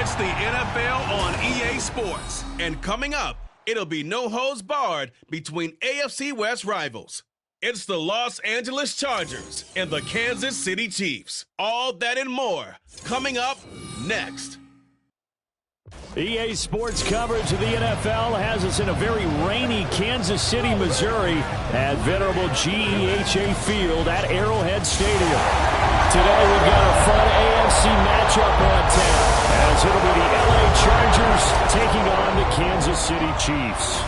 It's the NFL on EA Sports. And coming up, it'll be no holds barred between AFC West rivals. It's the Los Angeles Chargers and the Kansas City Chiefs. All that and more coming up next. EA Sports coverage of the NFL has us in a very rainy Kansas City, Missouri at venerable GEHA Field at Arrowhead Stadium. Today we've got a fun AFC matchup on tap as it'll be the LA Chargers taking on the Kansas City Chiefs.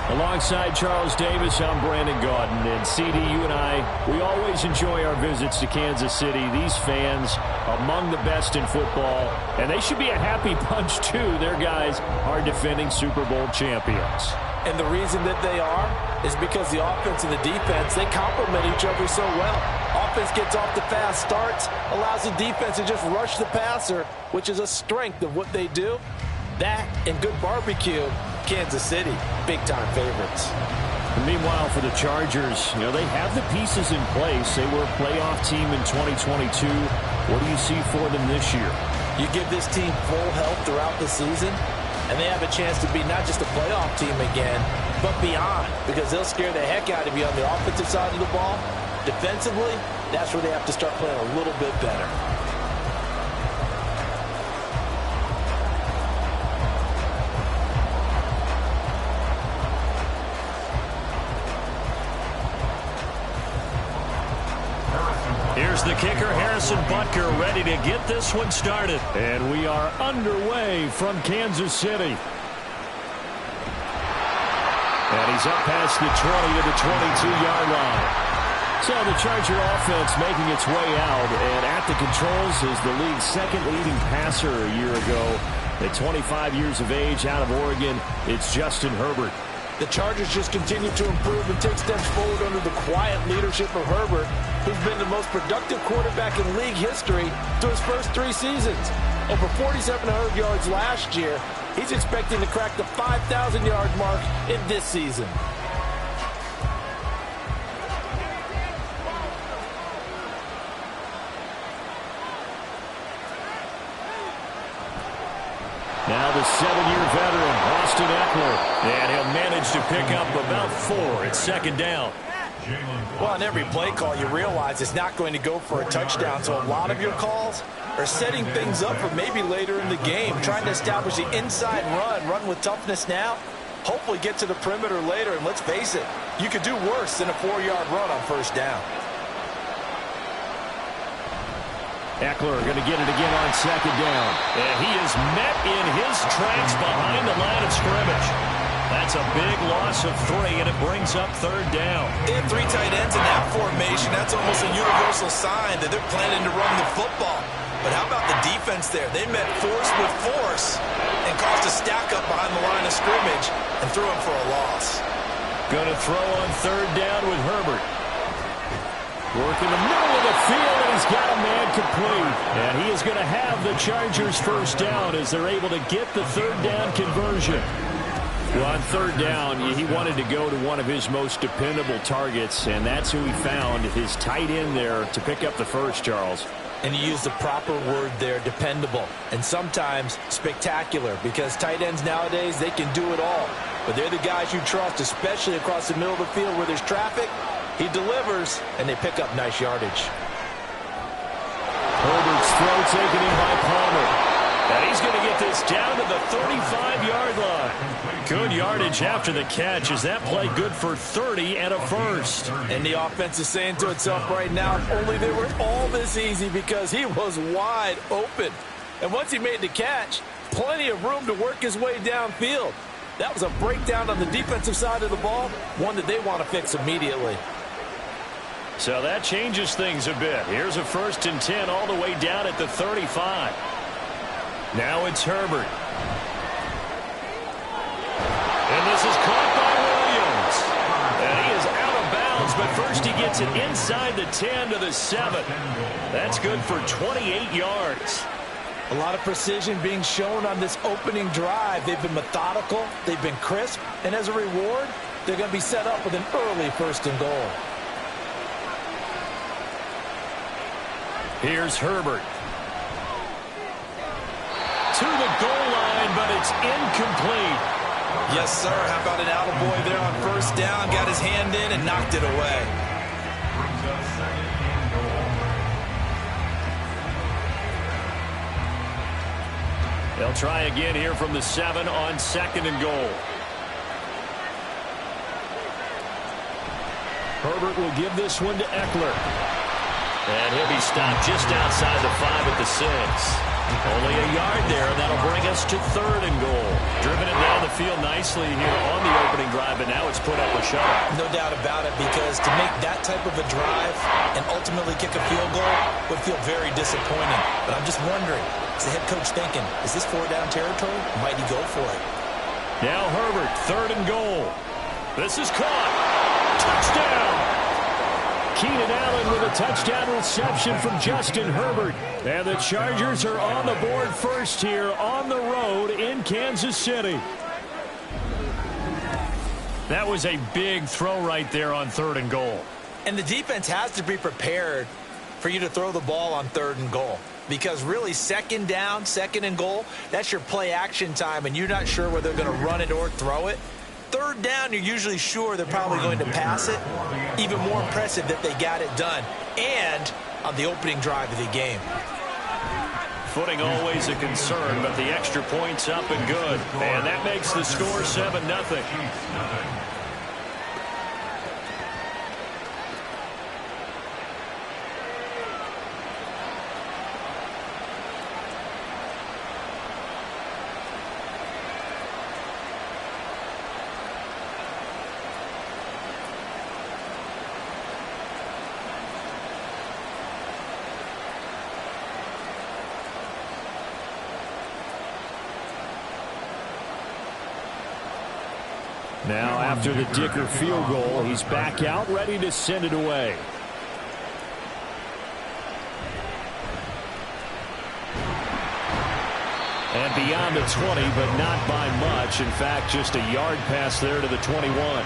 Alongside Charles Davis, I'm Brandon Gaudin. And CD, you and I, we always enjoy our visits to Kansas City. These fans, among the best in football, and they should be a happy bunch too. Their guys are defending Super Bowl champions. And the reason that they are is because the offense and the defense, they complement each other so well. Offense gets off the fast starts, allows the defense to just rush the passer, which is a strength of what they do. That and good barbecue. Kansas City, big-time favorites. And meanwhile, for the Chargers, they have the pieces in place. They were a playoff team in 2022. What do you see for them this year? You give this team full health throughout the season, and they have a chance to be not just a playoff team again, but beyond, because they'll scare the heck out of you on the offensive side of the ball. Defensively, that's where they have to start playing a little bit better. Here's the kicker, Harrison Butker, ready to get this one started. And we are underway from Kansas City. And he's up past the 20 to the 22-yard line. So the Charger offense making its way out. And at the controls is the league's second leading passer a year ago. At 25 years of age, out of Oregon, it's Justin Herbert. The Chargers just continue to improve and take steps forward under the quiet leadership of Herbert, who's been the most productive quarterback in league history through his first 3 seasons. Over 4,700 yards last year. He's expecting to crack the 5,000-yard mark in this season. Now the 7-year veteran, Austin Eckler, and he'll manage to pick up about 4 at second down. Well, on every play call, you realize it's not going to go for a touchdown, so a lot of your calls are setting things up for maybe later in the game, trying to establish the inside run with toughness now, hopefully get to the perimeter later, and let's face it, you could do worse than a 4-yard run on first down. Eckler going to get it again on second down. And he is met in his tracks behind the line of scrimmage. That's a big loss of 3, and it brings up third down. They have 3 tight ends in that formation. That's almost a universal sign that they're planning to run the football. But how about the defense there? They met force with force and caused a stack up behind the line of scrimmage and threw him for a loss. Going to throw on third down with Herbert. Working the middle of the field, and he's got a man complete. And he is going to have the Chargers first down as they're able to get the third down conversion. Well, on third down, he wanted to go to one of his most dependable targets, and that's who he found, his tight end there, to pick up the first, Charles. And he used the proper word there, dependable, and sometimes spectacular, because tight ends nowadays, they can do it all. But they're the guys you trust, especially across the middle of the field where there's traffic. He delivers, and they pick up nice yardage. Herbert's throw taken in by Palmer. And he's going to get this down to the 35-yard line. Good yardage after the catch. Is that play good for 30 and a first? And the offense is saying to itself right now, if only they were all this easy, because he was wide open. And once he made the catch, plenty of room to work his way downfield. That was a breakdown on the defensive side of the ball, one that they want to fix immediately. So that changes things a bit. Here's a 1st and 10 all the way down at the 35. Now it's Herbert. And this is caught by Williams. And he is out of bounds, but first he gets it inside the 10 to the 7. That's good for 28 yards. A lot of precision being shown on this opening drive. They've been methodical, they've been crisp, and as a reward, they're going to be set up with an early 1st and goal. Here's Herbert. to the goal line, but it's incomplete. Yes, sir. How about an attaboy there on first down? Got his hand in and knocked it away. They'll try again here from the 7 on 2nd and goal. Herbert will give this one to Eckler. And he'll be stopped just outside the 5 at the 6. Only a yard there, and that'll bring us to 3rd and goal. Driven it down the field nicely here on the opening drive, but now it's put up a shot. No doubt about it, because to make that type of a drive and ultimately kick a field goal would feel very disappointing. But I'm just wondering, is the head coach thinking, is this 4-down territory? Might he go for it? Now Herbert, 3rd and goal. This is caught. Touchdown! Keenan Allen with a touchdown reception from Justin Herbert. And the Chargers are on the board first here on the road in Kansas City. That was a big throw right there on 3rd and goal. And the defense has to be prepared for you to throw the ball on 3rd and goal. Because really, 2nd down, 2nd and goal, that's your play action time, and you're not sure whether they're going to run it or throw it. 3rd down, you're usually sure they're probably going to pass it. Even more impressive that they got it done. And on the opening drive of the game. Footing always a concern, but the extra point's up and good. And that makes the score 7-0. Now, after the Dicker field goal, he's back out, ready to send it away. And beyond the 20, but not by much. In fact, just a yard pass there to the 21.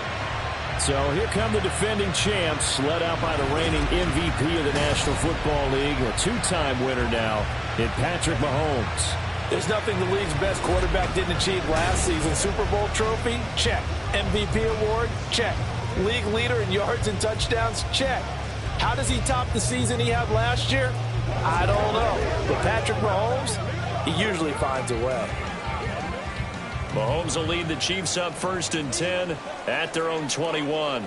So here come the defending champs, led out by the reigning MVP of the National Football League, a 2-time winner now in Patrick Mahomes. There's nothing the league's best quarterback didn't achieve last season. Super Bowl trophy? Check. MVP award? Check. League leader in yards and touchdowns? Check. How does he top the season he had last year? I don't know. But Patrick Mahomes, he usually finds a way. Mahomes will lead the Chiefs up 1st and 10 at their own 21.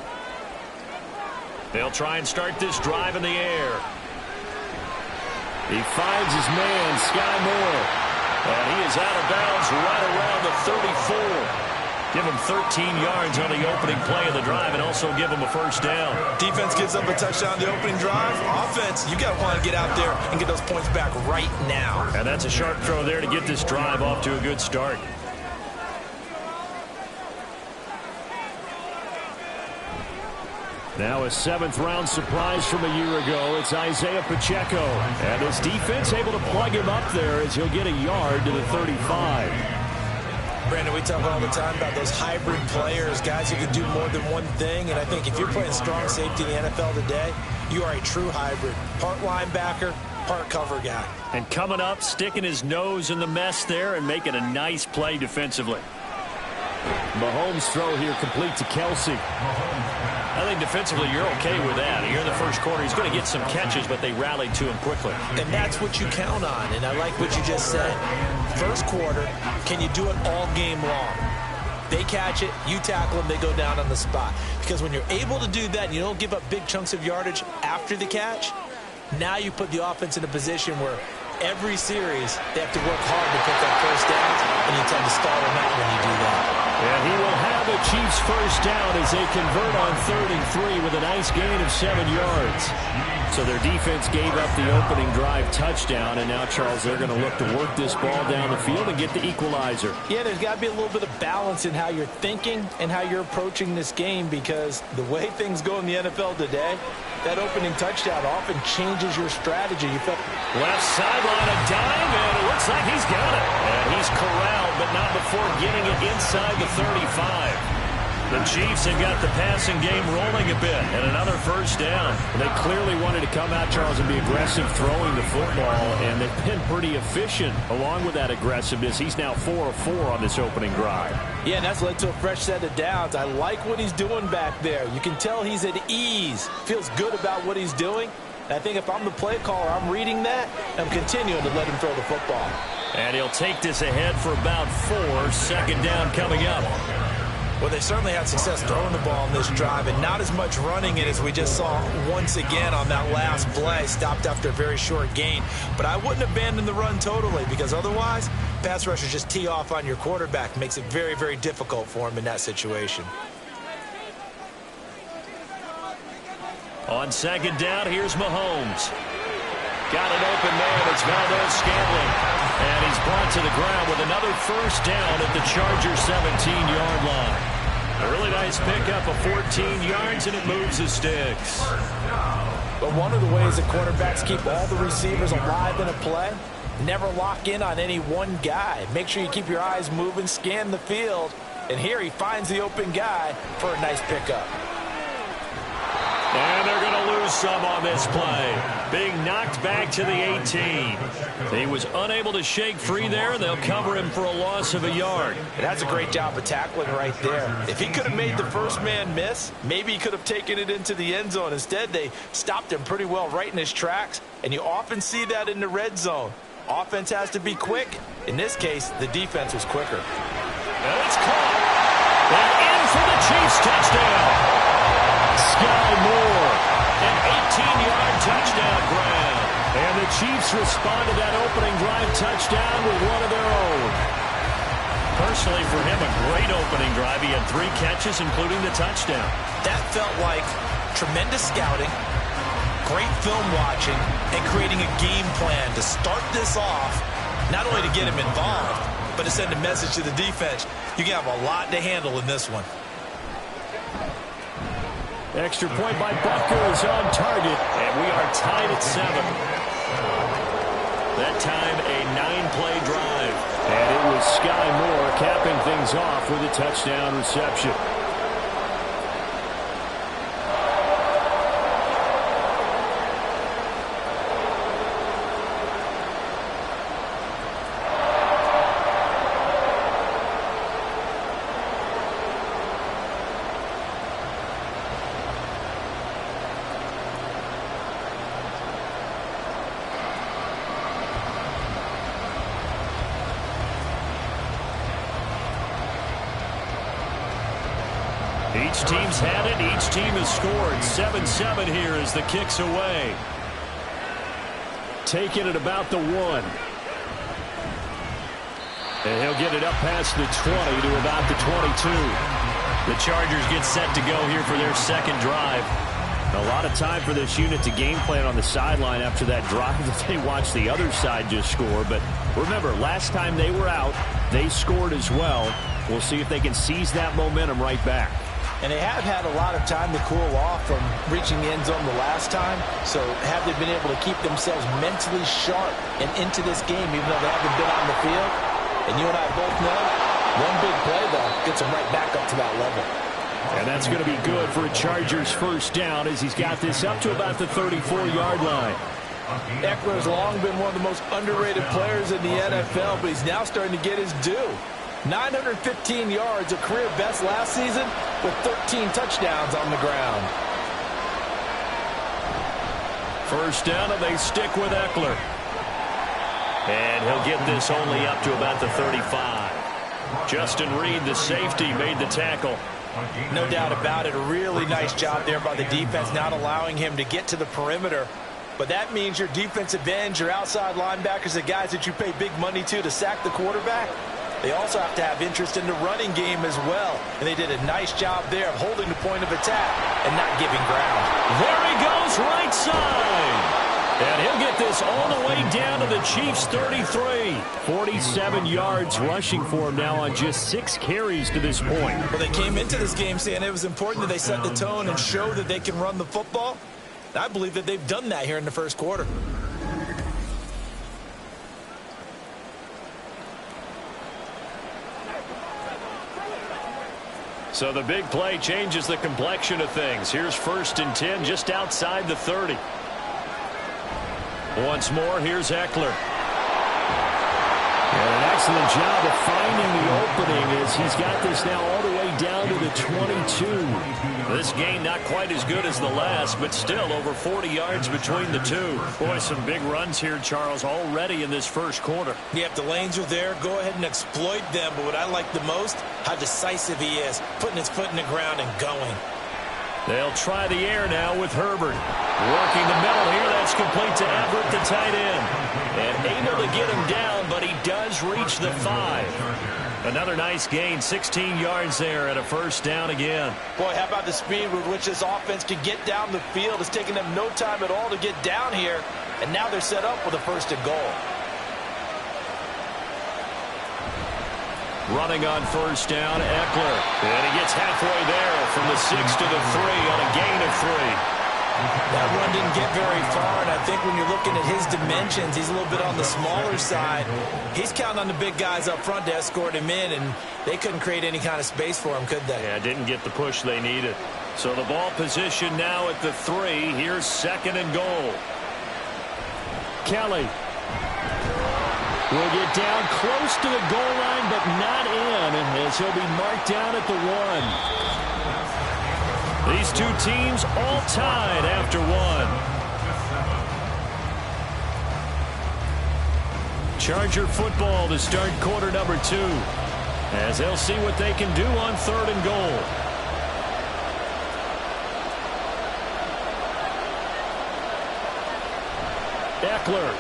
They'll try and start this drive in the air. He finds his man, Sky Moore. And he is out of bounds right around the 34. Give him 13 yards on the opening play of the drive and also give him a 1st down. Defense gives up a touchdown on the opening drive. Offense, you got to want to get out there and get those points back right now. And that's a sharp throw there to get this drive off to a good start. Now a 7th-round surprise from a year ago. It's Isaiah Pacheco. And this defense able to plug him up there as he'll get a yard to the 35. Brandon, we talk all the time about those hybrid players, guys who can do more than one thing. And I think if you're playing strong safety in the NFL today, you are a true hybrid. Part linebacker, part cover guy. And coming up, sticking his nose in the mess there and making a nice play defensively. Mahomes' throw here complete to Kelsey. I think defensively you're okay with that. Here in the first quarter, he's going to get some catches, but they rallied to him quickly. And that's what you count on, and I like what you just said. First quarter, can you do it all game long? They catch it, you tackle them, they go down on the spot. Because when you're able to do that and you don't give up big chunks of yardage after the catch, now you put the offense in a position where every series they have to work hard to pick up 1st downs, and you tend to stall them out when you do that. And he will have a Chiefs 1st down as they convert on 3rd and 3 with a nice gain of 7 yards. So their defense gave up the opening drive touchdown, and now, Charles, they're going to look to work this ball down the field and get the equalizer. Yeah, there's got to be a little bit of balance in how you're thinking and how you're approaching this game, because the way things go in the NFL today, that opening touchdown often changes your strategy. Left sideline, a dive, and it looks like he's got it. And he's corralled, but not before getting it inside the 35. The Chiefs have got the passing game rolling a bit, and another first down. They clearly wanted to come out, Charles, and be aggressive throwing the football, and they've been pretty efficient along with that aggressiveness. He's now 4 of 4 on this opening drive. Yeah, and that's led to a fresh set of downs. I like what he's doing back there. You can tell he's at ease, feels good about what he's doing. And I think if I'm the play caller, I'm reading that, and I'm continuing to let him throw the football. And he'll take this ahead for about 4. Second down coming up. Well, they certainly had success throwing the ball in this drive, and not as much running it as we just saw once again on that last play. Stopped after a very short gain. But I wouldn't abandon the run totally, because otherwise, pass rushers just tee off on your quarterback. Makes it very, very difficult for him in that situation. On second down, here's Mahomes. Got it open man. It's Valdez-Scantling. And he's brought to the ground with another first down at the Chargers' 17-yard line. A really nice pickup of 14 yards, and it moves the sticks. But one of the ways that quarterbacks keep all the receivers alive in a play, never lock in on any one guy. Make sure you keep your eyes moving, scan the field. And here he finds the open guy for a nice pickup. And they're going to lose some on this play. Being knocked back to the 18. He was unable to shake free there. They'll cover him for a loss of a yard. And that's a great job of tackling right there. If he could have made the first man miss, maybe he could have taken it into the end zone. Instead, they stopped him pretty well right in his tracks. And you often see that in the red zone. Offense has to be quick. In this case, the defense was quicker. And it's caught. And in for the Chiefs touchdown. Sky Moore, an 18-yard touchdown grab. And the Chiefs respond to that opening drive touchdown with one of their own. Personally, for him, a great opening drive. He had 3 catches, including the touchdown. That felt like tremendous scouting, great film watching, and creating a game plan to start this off, not only to get him involved, but to send a message to the defense. You can have a lot to handle in this one. Extra point by Butker is on target, and we are tied at 7. That time, a 9-play drive. And it was Sky Moore capping things off with a touchdown reception. Each team's had it. Each team has scored. 7-7 here as the kick's away. Taking it about the 1. And he'll get it up past the 20 to about the 22. The Chargers get set to go here for their second drive. A lot of time for this unit to game plan on the sideline after that drive that they watched the other side just score. But remember, last time they were out, they scored as well. We'll see if they can seize that momentum right back. And they have had a lot of time to cool off from reaching the end zone the last time. So have they been able to keep themselves mentally sharp and into this game, even though they haven't been on the field? And you and I both know, one big play, though, gets them right back up to that level. And that's going to be good for a Chargers first down as he's got this up to about the 34-yard line. Eckler has long been one of the most underrated players in the NFL, but he's now starting to get his due. 915 yards, a career best last season, with 13 touchdowns on the ground. First down, and they stick with Eckler. And he'll get this only up to about the 35. Justin Reed, the safety, made the tackle. No doubt about it. A really nice job there by the defense, not allowing him to get to the perimeter. But that means your defensive ends, your outside linebackers, the guys that you pay big money to sack the quarterback, they also have to have interest in the running game as well. And they did a nice job there of holding the point of attack and not giving ground. There he goes, right side. And he'll get this all the way down to the Chiefs' 33. 47 yards rushing for him now on just 6 carries to this point. Well, they came into this game saying it was important that they set the tone and show that they can run the football. I believe that they've done that here in the first quarter. So the big play changes the complexion of things. Here's 1st and 10 just outside the 30. Once more, here's Eckler. And an excellent job of finding the opening as he's got this now all the way down to the 22. This game not quite as good as the last, but still over 40 yards between the two. Boy, some big runs here, Charles, already in this first quarter. Yeah, if the lanes are there, go ahead and exploit them. But what I like the most, how decisive he is, putting his foot in the ground and going. They'll try the air now with Herbert. Working the middle here. That's complete to Everett, the tight end. And able to get him down, but he does reach the 5. Another nice gain, 16 yards there at a 1st down again. Boy, how about the speed with which this offense can get down the field? It's taking them no time at all to get down here. And now they're set up with a 1st and goal. Running on 1st down, Eckler. And he gets halfway there from the 6 to the 3 on a gain of 3. That run didn't get very far, and I think when you're looking at his dimensions, he's a little bit on the smaller side. He's counting on the big guys up front to escort him in, and they couldn't create any kind of space for him, could they? Yeah, didn't get the push they needed. So the ball position now at the 3. Here's 2nd and goal. Kelly will get down close to the goal line, but not in, as he'll be marked down at the 1. These two teams all tied after 1. Charger football to start quarter number 2, as they'll see what they can do on 3rd and goal. Eckler.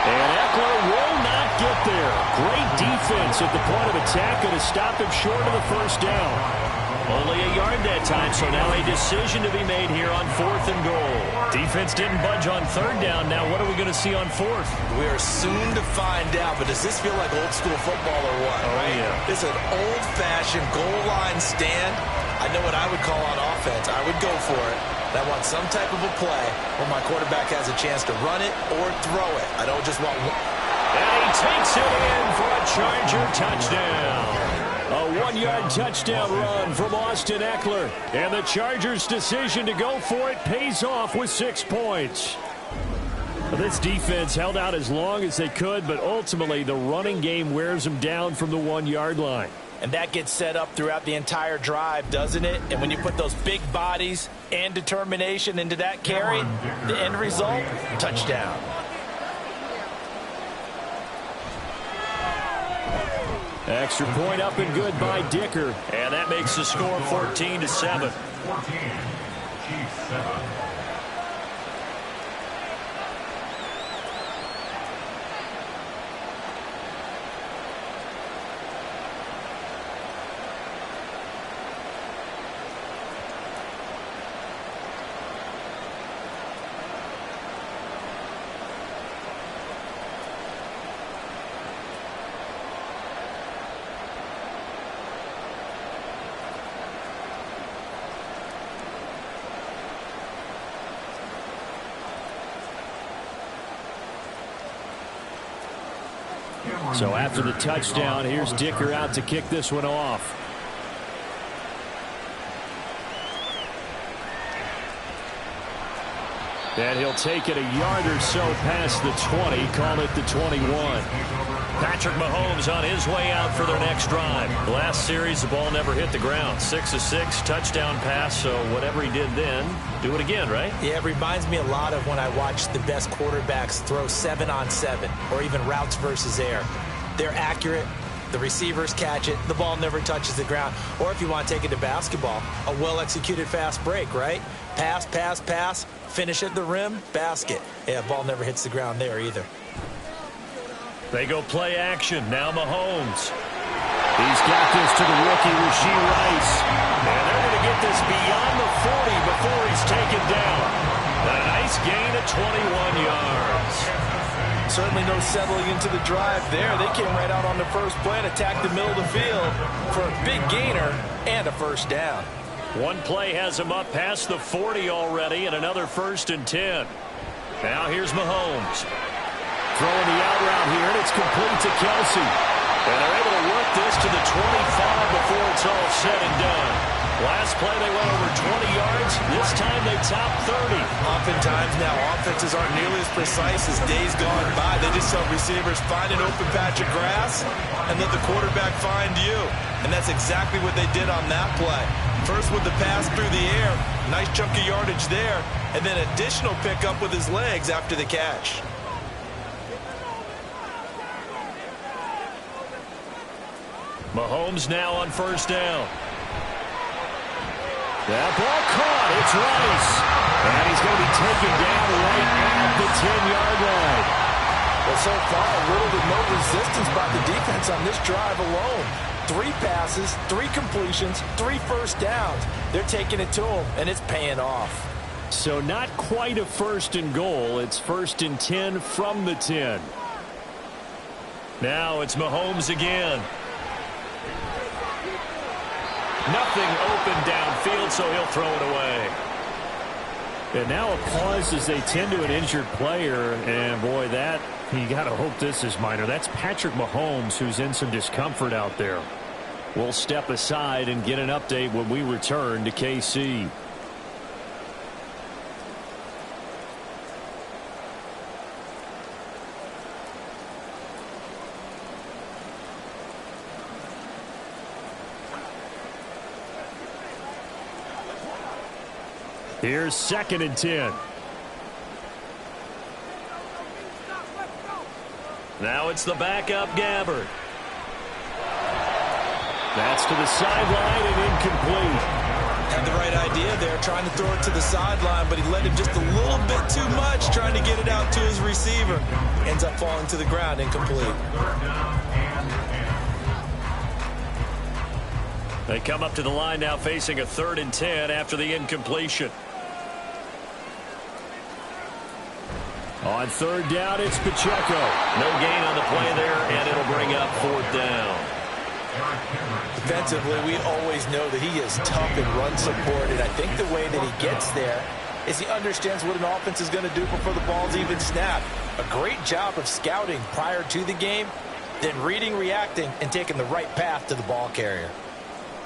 And Eckler will not get there. Great defense at the point of attack, going to stop him short of the 1st down. Only a yard that time, so now a decision to be made here on 4th and goal. Defense didn't budge on 3rd down. Now what are we going to see on 4th? We are soon to find out, but does this feel like old school football or what? Oh, right? Yeah. This is an old-fashioned goal line stand. I know what I would call on offense. I would go for it. I want some type of a play where my quarterback has a chance to run it or throw it. I don't just want one. And he takes it in for a Charger touchdown. A 1-yard touchdown run from Austin Eckler. And the Chargers' decision to go for it pays off with 6 points. This defense held out as long as they could, but ultimately the running game wears them down from the 1-yard line. And that gets set up throughout the entire drive, doesn't it? And when you put those big bodies and determination into that carry, the end result, touchdown. Extra point up and good by Dicker. And that makes the score 14-7. So after the touchdown, here's Dicker out to kick this one off. And he'll take it a yard or so past the 20, call it the 21. Patrick Mahomes on his way out for their next drive. Last series, the ball never hit the ground. 6 of 6, touchdown pass, so whatever he did then, do it again, right? Yeah, it reminds me a lot of when I watch the best quarterbacks throw 7-on-7 or even routes versus air. They're accurate. The receivers catch it. The ball never touches the ground. Or if you want to take it to basketball, a well-executed fast break, right? Pass, pass, pass, finish at the rim, basket. Yeah, ball never hits the ground there either. They go play action. Now Mahomes. He's got this to the rookie, Rashee Rice. And they're going to get this beyond the 40 before he's taken down. A nice gain of 21 yards. Certainly no settling into the drive there. They came right out on the first play and attacked the middle of the field for a big gainer and a 1st down. One play has him up past the 40 already and another 1st and 10. Now here's Mahomes. Throwing the out route here, and it's complete to Kelsey. And they're able to work this to the 25 before it's all said and done. Last play, they went over 20 yards. This time, they topped 30. Oftentimes now, offenses aren't nearly as precise as days gone by. They just tell receivers, find an open patch of grass and let the quarterback find you. And that's exactly what they did on that play. First with the pass through the air, nice chunk of yardage there, and then additional pickup with his legs after the catch. Mahomes now on first down. That ball caught. It's Rice. And he's going to be taken down right at the 10-yard line. Well, so far, little to no resistance by the defense on this drive alone. 3 passes, 3 completions, 3 first downs. They're taking it to him, and it's paying off. So not quite a first and goal. It's first and 10 from the 10. Now it's Mahomes again. Nothing open downfield, so he'll throw it away. And now a pause as they tend to an injured player. And, boy, that, you got to hope this is minor. That's Patrick Mahomes, who's in some discomfort out there. We'll step aside and get an update when we return to KC. Here's second and 10. Now it's the backup Gabbert. That's to the sideline and incomplete. Had the right idea there, trying to throw it to the sideline, but he let him just a little bit too much, trying to get it out to his receiver. Ends up falling to the ground, incomplete. They come up to the line now facing a 3rd and 10 after the incompletion. On 3rd down, it's Pacheco. No gain on the play there, and it'll bring up 4th down. Defensively, we always know that he is tough and run support, and I think the way that he gets there is he understands what an offense is going to do before the ball's even snapped. A great job of scouting prior to the game, then reading, reacting, and taking the right path to the ball carrier.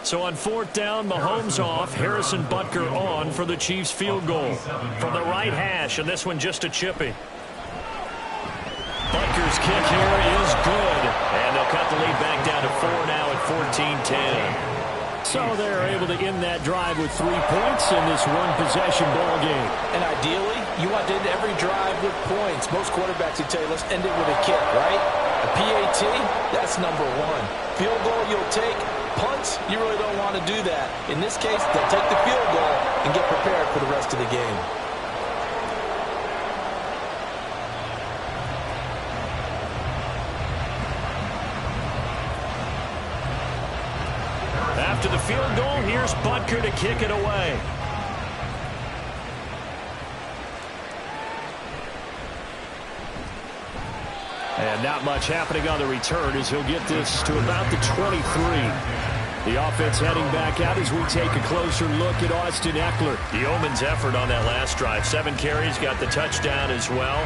So on 4th down, Mahomes off, Harrison Butker on for the Chiefs field goal. From the right hash, and this one just a chippy. Butker's kick here is good. And they'll cut the lead back down to 4 now at 14-10. So they're able to end that drive with 3 points in this one-possession ball game. And ideally, you want to end every drive with points. Most quarterbacks would tell you, let's end it with a kick, right? A PAT, that's number 1. Field goal you'll take. Punts, you really don't want to do that. In this case, they'll take the field goal and get prepared for the rest of the game. After the field goal, here's Butker to kick it away. And not much happening on the return as he'll get this to about the 23. The offense heading back out as we take a closer look at Austin Eckler. Yeoman's effort on that last drive. 7 carries, got the touchdown as well.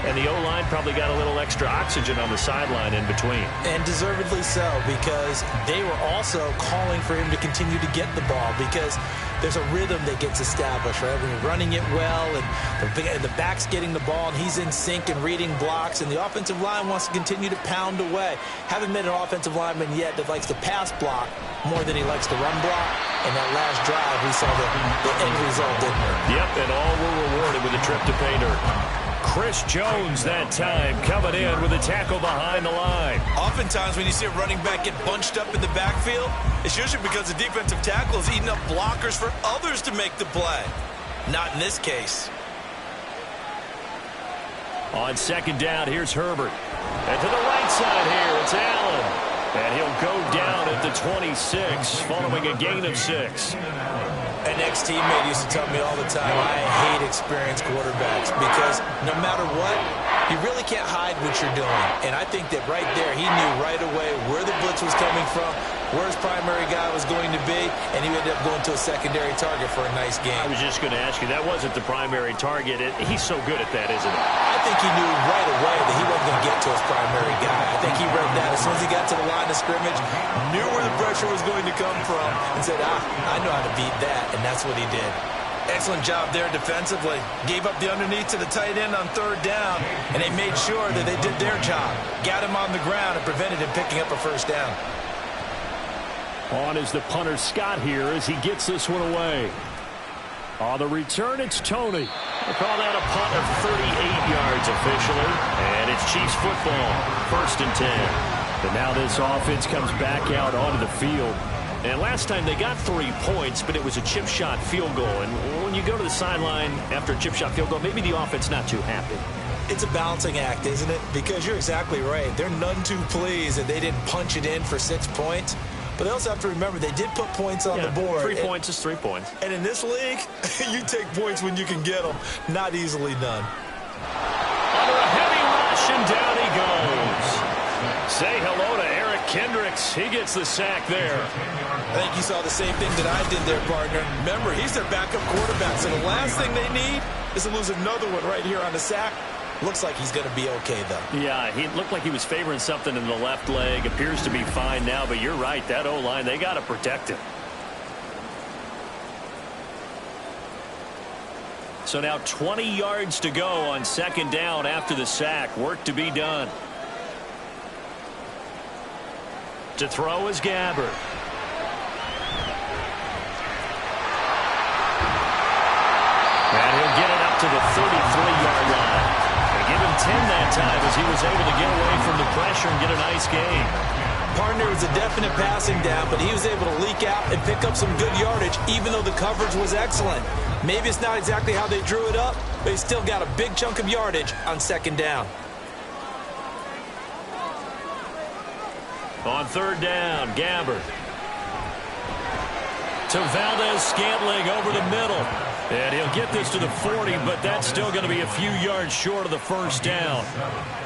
And the O-line probably got a little extra oxygen on the sideline in between. And deservedly so, because they were also calling for him to continue to get the ball, because there's a rhythm that gets established, right? When you're running it well and the back's getting the ball and he's in sync and reading blocks, and the offensive line wants to continue to pound away. Haven't met an offensive lineman yet that likes to pass block more than he likes to run block. And that last drive, we saw the end result, didn't we? Yep, and all were rewarded with a trip to pay dirt. Chris Jones that time coming in with a tackle behind the line. Oftentimes when you see a running back get bunched up in the backfield, it's usually because the defensive tackle is eating up blockers for others to make the play. Not in this case. On 2nd down, here's Herbert. And to the right side here, it's Allen. And he'll go down at the 26, following a gain of 6. An ex-teammate used to tell me all the time, I hate experienced quarterbacks, because no matter what, you really can't hide what you're doing. And I think that right there, he knew right away where the blitz was coming from, where his primary guy was going to be, and he ended up going to a secondary target for a nice game. I was just going to ask you, that wasn't the primary target. He's so good at that, isn't he? I think he knew right away that he wasn't going to get to his primary guy. I think he read that as soon as he got to the line of scrimmage, knew where the pressure was going to come from, and said, I know how to beat that, and that's what he did. Excellent job there defensively. Gave up the underneath to the tight end on third down, and they made sure that they did their job. Got him on the ground and prevented him picking up a first down. On is the punter Scott here as he gets this one away. On the return, it's Tony. They call that a punt of 38 yards officially, and it's Chiefs football, 1st and 10. And now this offense comes back out onto the field. And last time they got 3 points, but it was a chip shot field goal. And when you go to the sideline after a chip shot field goal, maybe the offense not too happy. It's a balancing act, isn't it? Because you're exactly right. They're none too pleased that they didn't punch it in for 6 points. But they also have to remember they did put points on the board. 3 points is 3 points. And in this league, you take points when you can get them. Not easily done. Under a heavy rush, and down he goes. Say hello to Eric Kendricks. He gets the sack there. I think you saw the same thing that I did there, partner. Remember, he's their backup quarterback, so the last thing they need is to lose another one right here on the sack. Looks like he's going to be okay, though. Yeah, he looked like he was favoring something in the left leg. Appears to be fine now, but you're right. That O-line, they got to protect him. So now 20 yards to go on 2nd down after the sack. Work to be done. To throw is Gabbert. And he'll get it up to the 33-yard line. They give him 10 that time as he was able to get away from the pressure and get a nice gain. Partner was a definite passing down, but he was able to leak out and pick up some good yardage, even though the coverage was excellent. Maybe it's not exactly how they drew it up, but he still got a big chunk of yardage on 2nd down. On 3rd down, Gabbert. To Valdez-Scantling over the middle. And he'll get this to the 40, but that's still going to be a few yards short of the 1st down.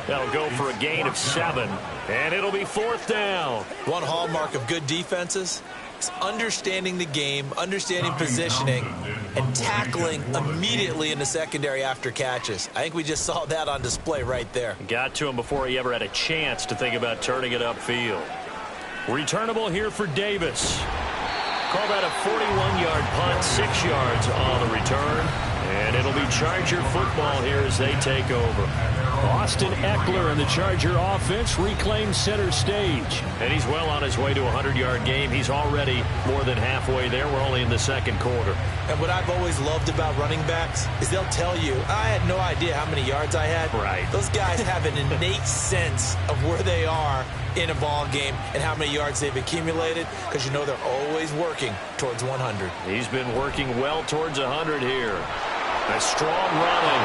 That'll go for a gain of 7, and it'll be 4th down. One hallmark of good defenses is understanding the game, understanding positioning, and tackling immediately in the secondary after catches. I think we just saw that on display right there. Got to him before he ever had a chance to think about turning it upfield. Returnable here for Davis. Call that a 41-yard punt, 6 yards on the return. And it'll be Charger football here as they take over. Austin Eckler and the Charger offense reclaim center stage. And he's well on his way to a 100-yard game. He's already more than halfway there. We're only in the 2nd quarter. And what I've always loved about running backs is they'll tell you, I had no idea how many yards I had. Right. Those guys have an innate sense of where they are in a ball game and how many yards they've accumulated, because you know they're always working towards 100. He's been working well towards 100 here. A strong running.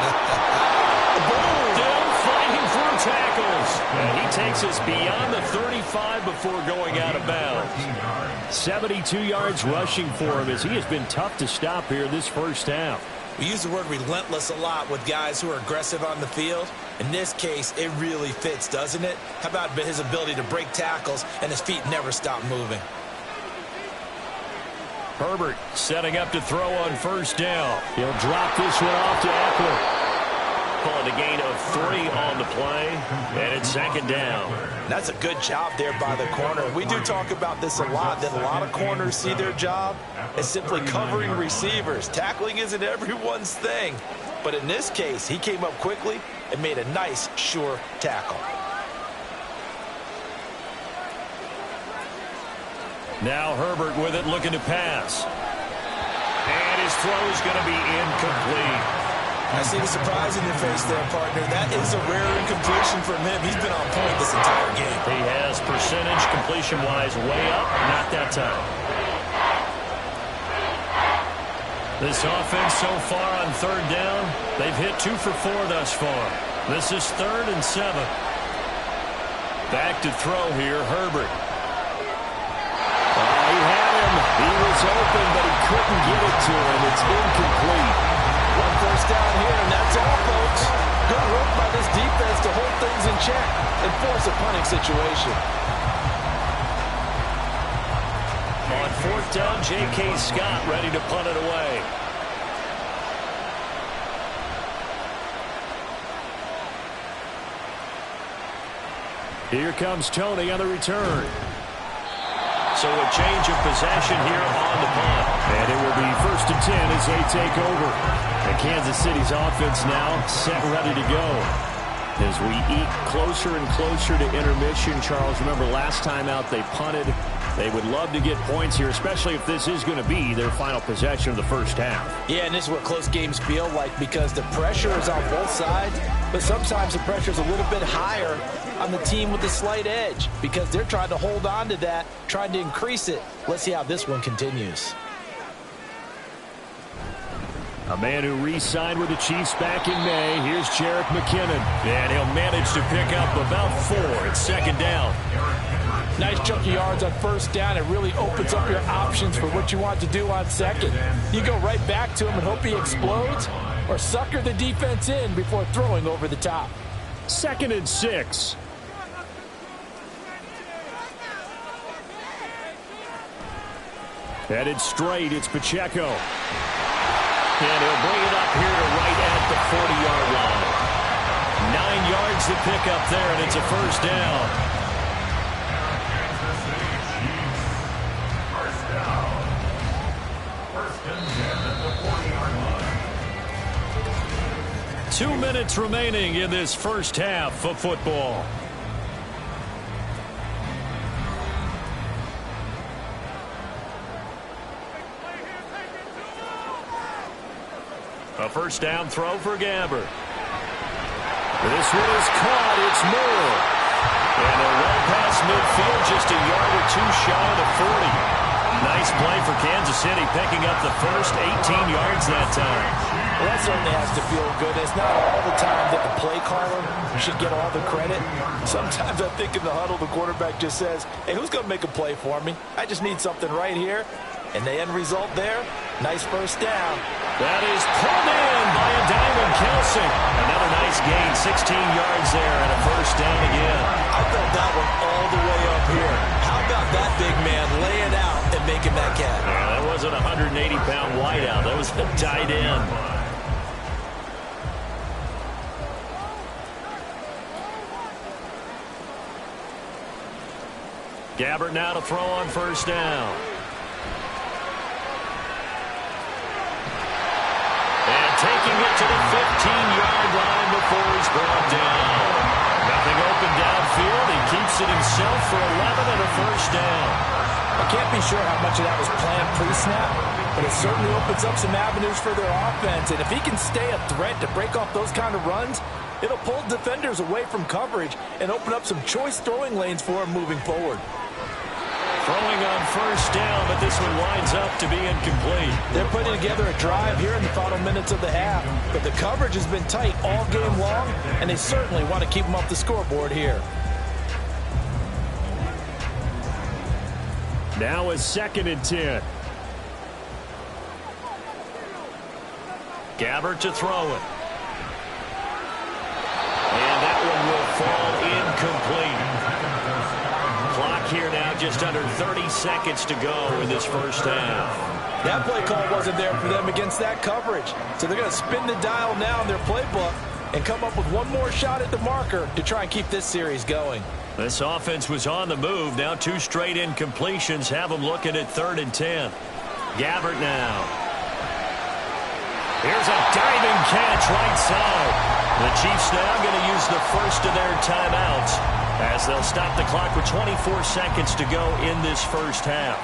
Down fighting through tackles. And he takes us beyond the 35 before going out of bounds. 72 yards rushing for him as he has been tough to stop here this 1st half. We use the word relentless a lot with guys who are aggressive on the field. In this case, it really fits, doesn't it? How about his ability to break tackles and his feet never stop moving? Herbert setting up to throw on 1st down. He'll drop this one off to Eckler. Calling a gain of 3 on the play, and it's 2nd down. That's a good job there by the corner. We do talk about this a lot, that a lot of corners see their job as simply covering receivers. Tackling isn't everyone's thing. But in this case, he came up quickly and made a nice, sure tackle. Now Herbert with it, looking to pass. And his throw is going to be incomplete. I see the surprise in your face there, partner. That is a rare incompletion from him. He's been on point this entire game. He has percentage completion-wise way up. Not that time. This offense so far on 3rd down, they've hit 2 for 4 thus far. This is 3rd and 7. Back to throw here, Herbert. He had him. He was open, but he couldn't get it to him. It's incomplete. 1 first down here, and that's all, folks. Good work by this defense to hold things in check and force a punting situation. 4th down, J.K. Scott ready to punt it away. Here comes Tony on the return. So a change of possession here on the punt. And it will be 1st and 10 as they take over. And Kansas City's offense now set ready to go. As we eke closer and closer to intermission, Charles, remember last time out they punted. They would love to get points here, especially if this is going to be their final possession of the first half. Yeah, and this is what close games feel like because the pressure is on both sides, but sometimes the pressure is a little bit higher on the team with the slight edge because they're trying to hold on to that, trying to increase it. Let's see how this one continues. A man who re-signed with the Chiefs back in May. Here's Jerick McKinnon. And he'll manage to pick up about 4 at 2nd down. Nice chunk of yards on 1st down. It really opens up your options for what you want to do on 2nd. You go right back to him and hope he explodes or sucker the defense in before throwing over the top. 2nd and 6. Headed straight, it's Pacheco. And he'll bring it up here to right at the 40-yard line. 9 yards to pick up there, and it's a 1st down. 2 minutes remaining in this first half of football. A 1st down throw for Gabbert. This one is caught. It's Moore. And a run past midfield, just a yard or 2 shy of the 40. Nice play for Kansas City, picking up the first 18 yards that time. Well, that certainly has to feel good. It's not all the time that the play caller should get all the credit. Sometimes I think in the huddle, the quarterback just says, hey, who's going to make a play for me? I just need something right here. And the end result there, nice 1st down. That is pulled in by a Diamond Kelce. Another nice gain, 16 yards there, and a 1st down again. I felt that one all the way up here. How about that big man laying out and making that catch? Yeah, that wasn't a 180-pound wideout. That was a tight end. Gabbert now to throw on 1st down. Taking it to the 15-yard line before he's brought down. Nothing open downfield. He keeps it himself for 11 and a 1st down. I can't be sure how much of that was planned pre-snap, but it certainly opens up some avenues for their offense. And if he can stay a threat to break off those kind of runs, it'll pull defenders away from coverage and open up some choice throwing lanes for him moving forward. Throwing on 1st down, but this one winds up to be incomplete. They're putting together a drive here in the final minutes of the half, but the coverage has been tight all game long, and they certainly want to keep them off the scoreboard here. Now is 2nd and 10. Gabbert to throw it. And that one will fall incomplete. Clock here now, just under 30 seconds to go in this first half. That play call wasn't there for them against that coverage. So they're going to spin the dial now in their playbook and come up with one more shot at the marker to try and keep this series going. This offense was on the move. Now 2 straight incompletions have them looking at 3rd and 10. Gabbert now. Here's a diving catch right side. The Chiefs now going to use the first of their timeouts as they'll stop the clock with 24 seconds to go in this first half.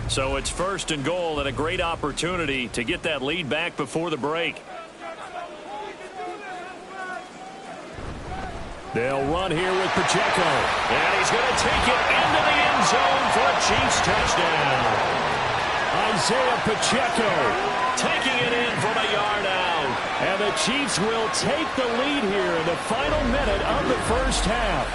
So it's 1st and goal and a great opportunity to get that lead back before the break. They'll run here with Pacheco. And he's going to take it into the end zone for a Chiefs touchdown. Isaiah Pacheco taking it in from a yard out. And the Chiefs will take the lead here in the final minute of the first half.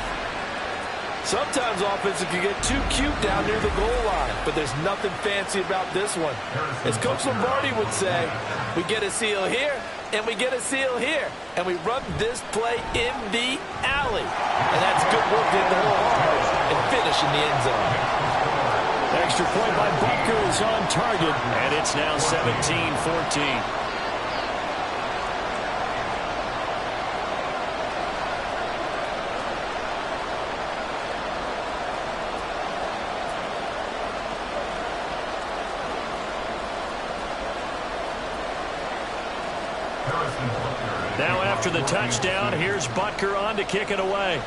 Sometimes offenses can get too cute down near the goal line, but there's nothing fancy about this one. As Coach Lombardi would say, we get a seal here, and we get a seal here. And we run this play in the alley. And that's good work getting the hole hard and finish in the end zone. Extra point by Butker is on target, and it's now 17-14. Now after the touchdown, here's Butker on to kick it away.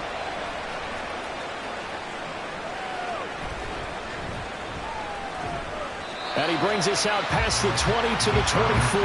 And he brings us out past the 20 to the 24.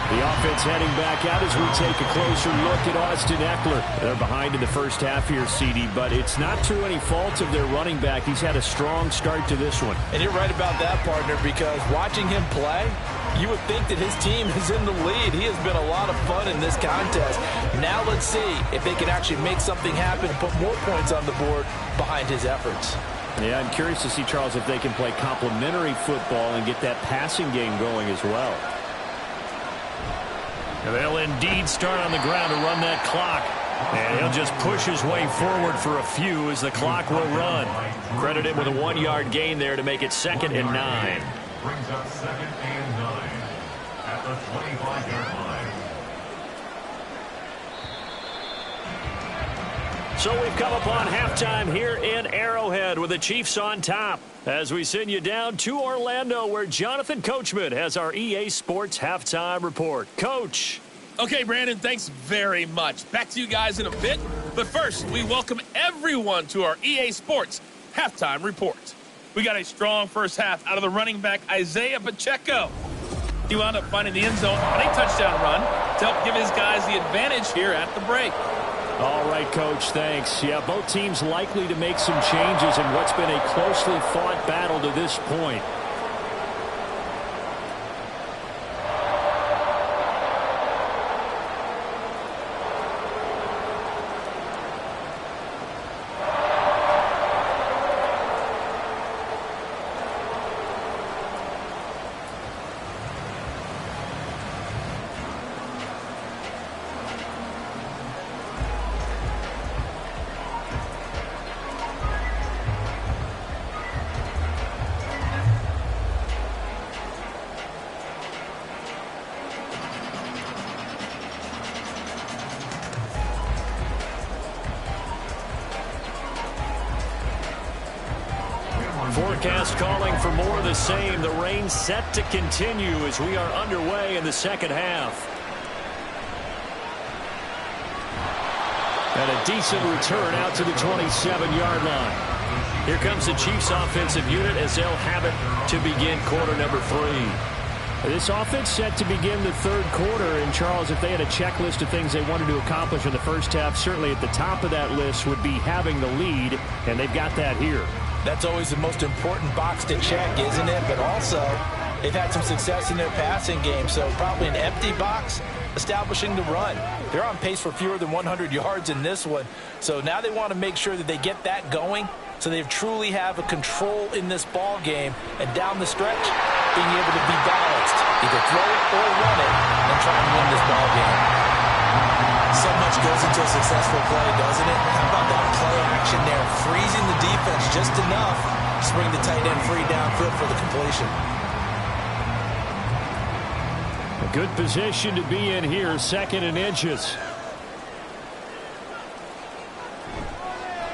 The offense heading back out as we take a closer look at Austin Eckler. They're behind in the first half here, CD, but it's not through any fault of their running back. He's had a strong start to this one. And you're right about that, partner, because watching him play, you would think that his team is in the lead. He has been a lot of fun in this contest. Now let's see if they can actually make something happen and put more points on the board behind his efforts. Yeah, I'm curious to see, Charles, if they can play complementary football and get that passing game going as well. And they'll indeed start on the ground to run that clock. And he'll just push his way forward for a few as the clock will run. Credit him with a 1-yard gain there to make it 2nd and 9. Brings up 2nd and 9 at the 25-yard line. So we've come upon halftime here in Arrowhead with the Chiefs on top as we send you down to Orlando where Jonathan Coachman has our EA Sports halftime report. Coach. Okay, Brandon, thanks very much. Back to you guys in a bit. But first, we welcome everyone to our EA Sports halftime report. We got a strong first half out of the running back Isaiah Pacheco. He wound up finding the end zone on a touchdown run to help give his guys the advantage here at the break. All right, Coach, thanks. Yeah, both teams likely to make some changes in what's been a closely fought battle to this point. Forecast calling for more of the same. The rain set to continue as we are underway in the second half. And a decent return out to the 27-yard line. Here comes the Chiefs offensive unit as they'll have it to begin quarter number 3. This offense set to begin the third quarter. And, Charles, if they had a checklist of things they wanted to accomplish in the first half, certainly at the top of that list would be having the lead, and they've got that here. That's always the most important box to check, isn't it? But also, they've had some success in their passing game, so probably an empty box establishing the run. They're on pace for fewer than 100 yards in this one, so now they want to make sure that they get that going so they truly have a control in this ball game, and down the stretch, being able to be balanced, either throw it or run it, and try and win this ball game. So much goes into a successful play, doesn't it? How about that play action there? Freezing the defense just enough to bring the tight end free downfield for the completion. A good position to be in here, 2nd and inches.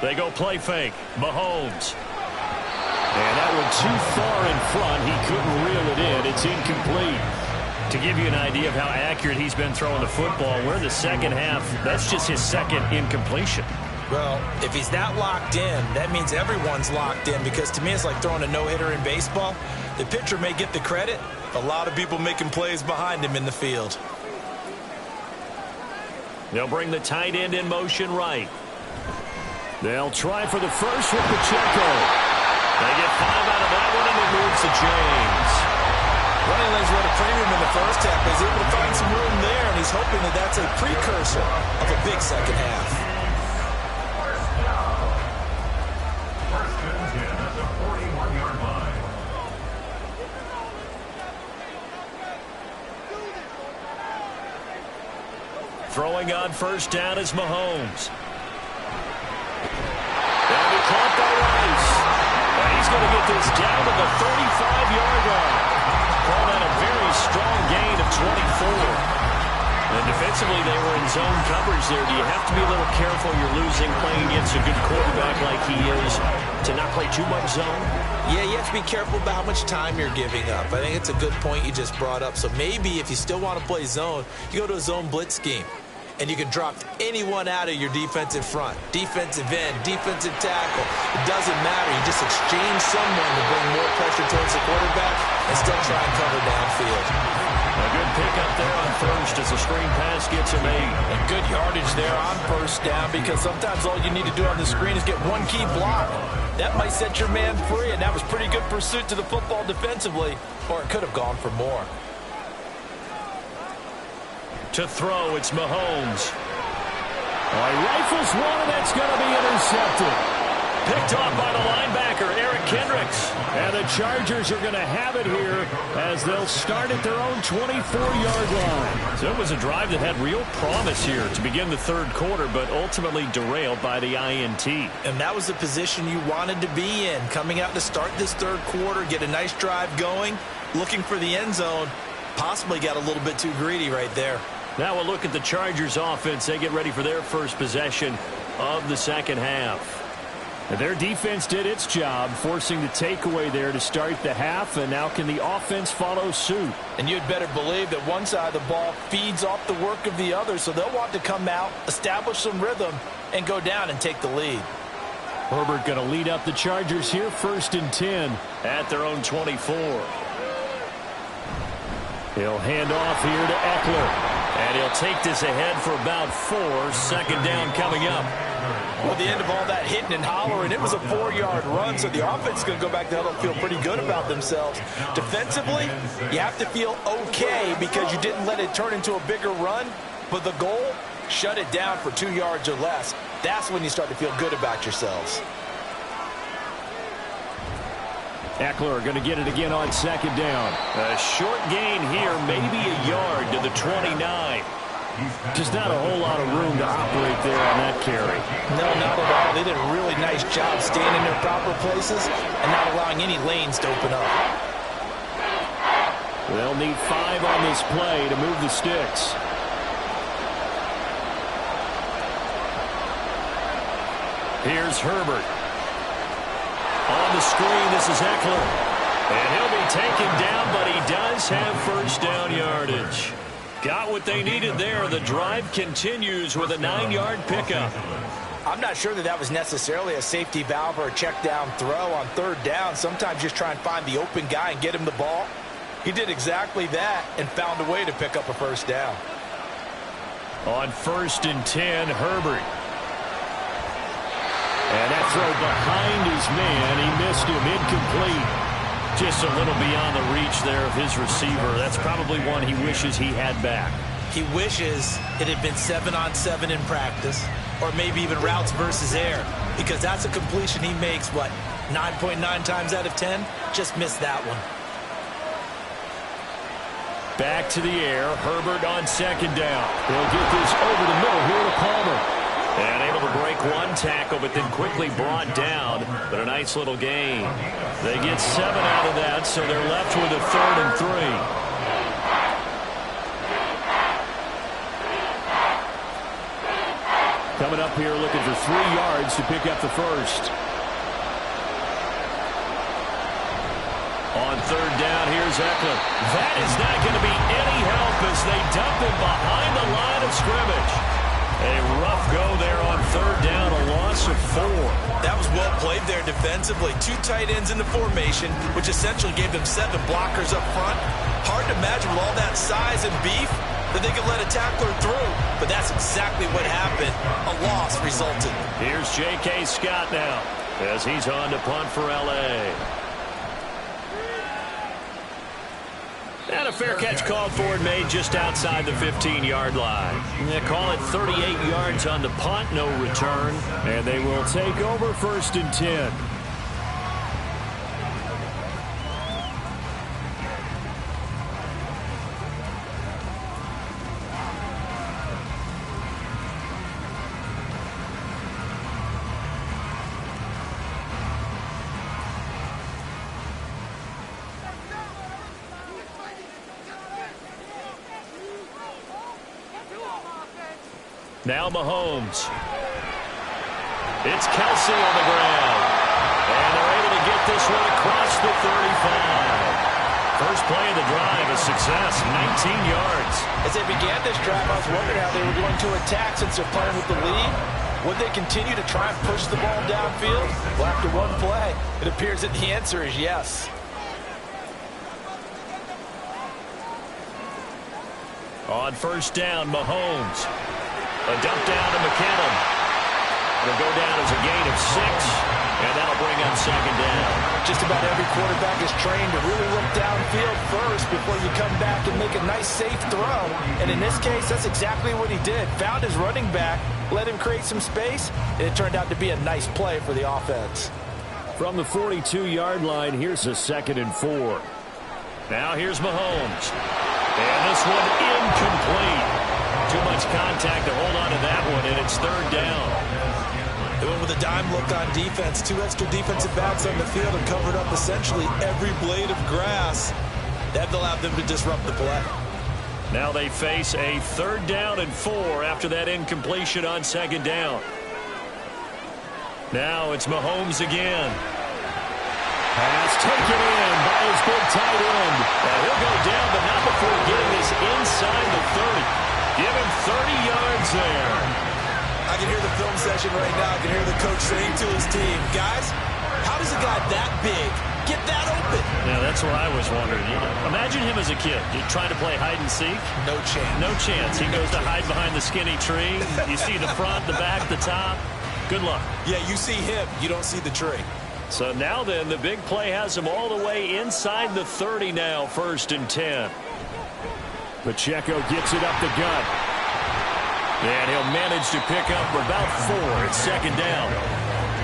They go play fake. Mahomes. And that one too far in front. He couldn't reel it in. It's incomplete. To give you an idea of how accurate he's been throwing the football, we're in the second half. That's just his second incompletion. Well, if he's not locked in, that means everyone's locked in, because to me it's like throwing a no-hitter in baseball. The pitcher may get the credit. A lot of people making plays behind him in the field. They'll bring the tight end in motion right. They'll try for the first with Pacheco. They get 5 out of that one, and it moves to James. Running lanes were at a premium in the first half. He's able to find some room there, and he's hoping that that's a precursor of a big second half. First and 10 at the 41-yard line. Throwing on first down is Mahomes. And he caught by Rice. And he's going to get this down to the 35-yard line. Call that a very strong gain of 24. And defensively, they were in zone coverage there. Do you have to be a little careful you're losing playing against a good quarterback like he is to not play too much zone? Yeah, you have to be careful about how much time you're giving up. I think it's a good point you just brought up. So maybe if you still want to play zone, you go to a zone blitz scheme. And you can drop anyone out of your defensive front. Defensive end, defensive tackle. It doesn't matter. You just exchange someone to bring more pressure towards the quarterback and still try and cover downfield. A good pickup there on first as the screen pass gets him 8. And good yardage there on first down, because sometimes all you need to do on the screen is get one key block. That might set your man free, and that was pretty good pursuit to the football defensively, or it could have gone for more. To throw, it's Mahomes. Rifles one, and that's going to be intercepted. Picked off by the linebacker, Eric Kendricks. And the Chargers are going to have it here as they'll start at their own 24-yard line. So it was a drive that had real promise here to begin the third quarter, but ultimately derailed by the INT. And that was the position you wanted to be in, coming out to start this third quarter, get a nice drive going, looking for the end zone. Possibly got a little bit too greedy right there. Now we'll look at the Chargers offense. They get ready for their first possession of the second half. And their defense did its job, forcing the takeaway there to start the half, and now can the offense follow suit? And you'd better believe that one side of the ball feeds off the work of the other, so they'll want to come out, establish some rhythm, and go down and take the lead. Herbert going to lead up the Chargers here, 1st and 10 at their own 24. He'll hand off here to Eckler. And he'll take this ahead for about 4. Second down coming up. Well, the end of all that hitting and hollering, it was a 4-yard run, so the offense is going to go back there and feel pretty good about themselves. Defensively, you have to feel okay because you didn't let it turn into a bigger run, but the goal, shut it down for 2 yards or less. That's when you start to feel good about yourselves. Eckler going to get it again on second down. A short gain here, maybe a yard to the 29. Just not a whole lot of room to operate there on that carry. No, not at all. They did a really nice job staying in their proper places and not allowing any lanes to open up. They'll need 5 on this play to move the sticks. Here's Herbert. On the screen, this is Eckler. And he'll be taken down, but he does have first down yardage. Got what they needed there. The drive continues with a 9-yard pickup. I'm not sure that was necessarily a safety valve or a check down throw on third down. Sometimes just try and find the open guy and get him the ball. He did exactly that and found a way to pick up a first down. On 1st and 10, Herbert. And that throw behind his man. He missed him. Incomplete. Just a little beyond the reach there of his receiver. That's probably one he wishes he had back. He wishes it had been 7-on-7 in practice, or maybe even routes versus air, because that's a completion he makes, 9.9 times out of 10? Just missed that one. Back to the air. Herbert on second down. He'll get this over the middle here to Palmer. And able to break one tackle, but then quickly brought down. But a nice little gain. They get 7 out of that, so they're left with a 3rd and 3. Coming up here looking for 3 yards to pick up the first. On third down, here's Eckler. That is not going to be any help as they dump him behind the line of scrimmage. A rough go there on third down, a loss of 4. That was well played there defensively. 2 tight ends in the formation, which essentially gave them 7 blockers up front. Hard to imagine with all that size and beef that they could let a tackler through, but that's exactly what happened. A loss resulted. Here's J.K. Scott now as he's on to punt for L.A. And a fair catch called for and made just outside the 15-yard line. They call it 38 yards on the punt, no return. And they will take over 1st and 10. Now Mahomes. It's Kelsey on the ground. And they're able to get this one across the 35. First play of the drive, a success, 19 yards. As they began this drive, I was wondering how they were going to attack since they're playing with the lead. Would they continue to try and push the ball downfield? Well, after one play, it appears that the answer is yes. On first down, Mahomes. A dump down to McKinnon. It'll go down as a gain of 6, and that'll bring up second down. Just about every quarterback is trained to really look downfield first before you come back and make a nice, safe throw. And in this case, that's exactly what he did. Found his running back, let him create some space, and it turned out to be a nice play for the offense. From the 42-yard line, here's a 2nd and 4. Now here's Mahomes. And this one incomplete. Too much contact to hold on to that one, and it's 3rd down. They went with a dime look on defense. 2 extra defensive backs on the field and covered up essentially every blade of grass. That allowed them to disrupt the play. Now they face a 3rd down and 4 after that incompletion on 2nd down. Now it's Mahomes again. Pass taken in by his big tight end. And he'll go down, but not before getting this inside the 30. Give him 30 yards there. I can hear the film session right now. I can hear the coach saying to his team, guys, how does a guy that big get that open? Yeah, that's what I was wondering. Imagine him as a kid. You're trying to play hide and seek. No chance. No chance. He goes to hide behind the skinny tree. You see the front, the back, the top. Good luck. Yeah, you see him. You don't see the tree. So now then, the big play has him all the way inside the 30 now, 1st and 10. Pacheco gets it up the gut. And he'll manage to pick up about 4. It's 2nd down.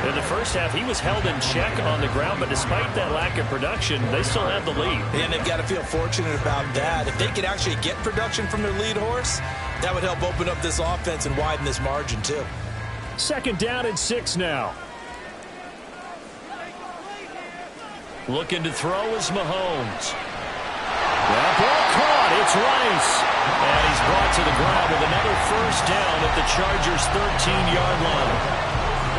In the first half, he was held in check on the ground, but despite that lack of production, they still have the lead. And they've got to feel fortunate about that. If they could actually get production from their lead horse, that would help open up this offense and widen this margin, too. 2nd down and 6 now. Looking to throw is Mahomes. That ball caught. It's Rice. And he's brought to the ground with another 1st down at the Chargers' 13-yard line.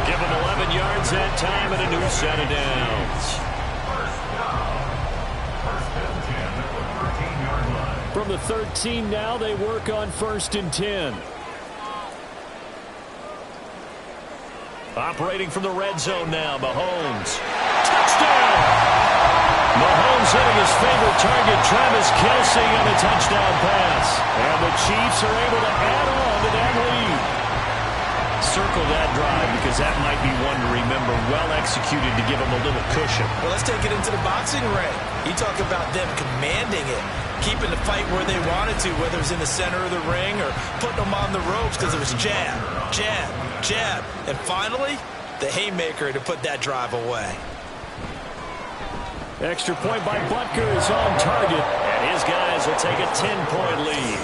Give him 11 yards that time and a new set of downs. From the 13 now, they work on 1st and 10. Operating from the red zone now, Mahomes. Touchdown! Mahomes hitting his favorite target, Travis Kelsey, on a touchdown pass. And the Chiefs are able to add on to that lead. Circle that drive because that might be one to remember. Well executed to give them a little cushion. Well, let's take it into the boxing ring. You talk about them commanding it, keeping the fight where they wanted to, whether it was in the center of the ring or putting them on the ropes because it was jab, jab, jab. And finally, the haymaker to put that drive away. Extra point by Butker is on target, and his guys will take a 10-point lead.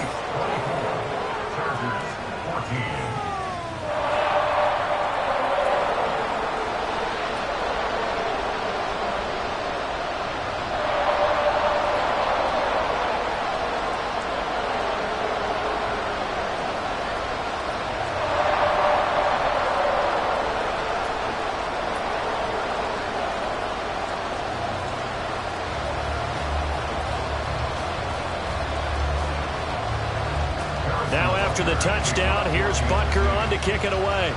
After the touchdown, here's Butker on to kick it away.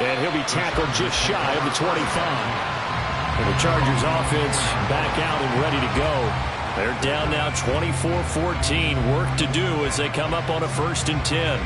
And he'll be tackled just shy of the 25. And the Chargers offense back out and ready to go. They're down now 24-14. Work to do as they come up on a 1st and 10.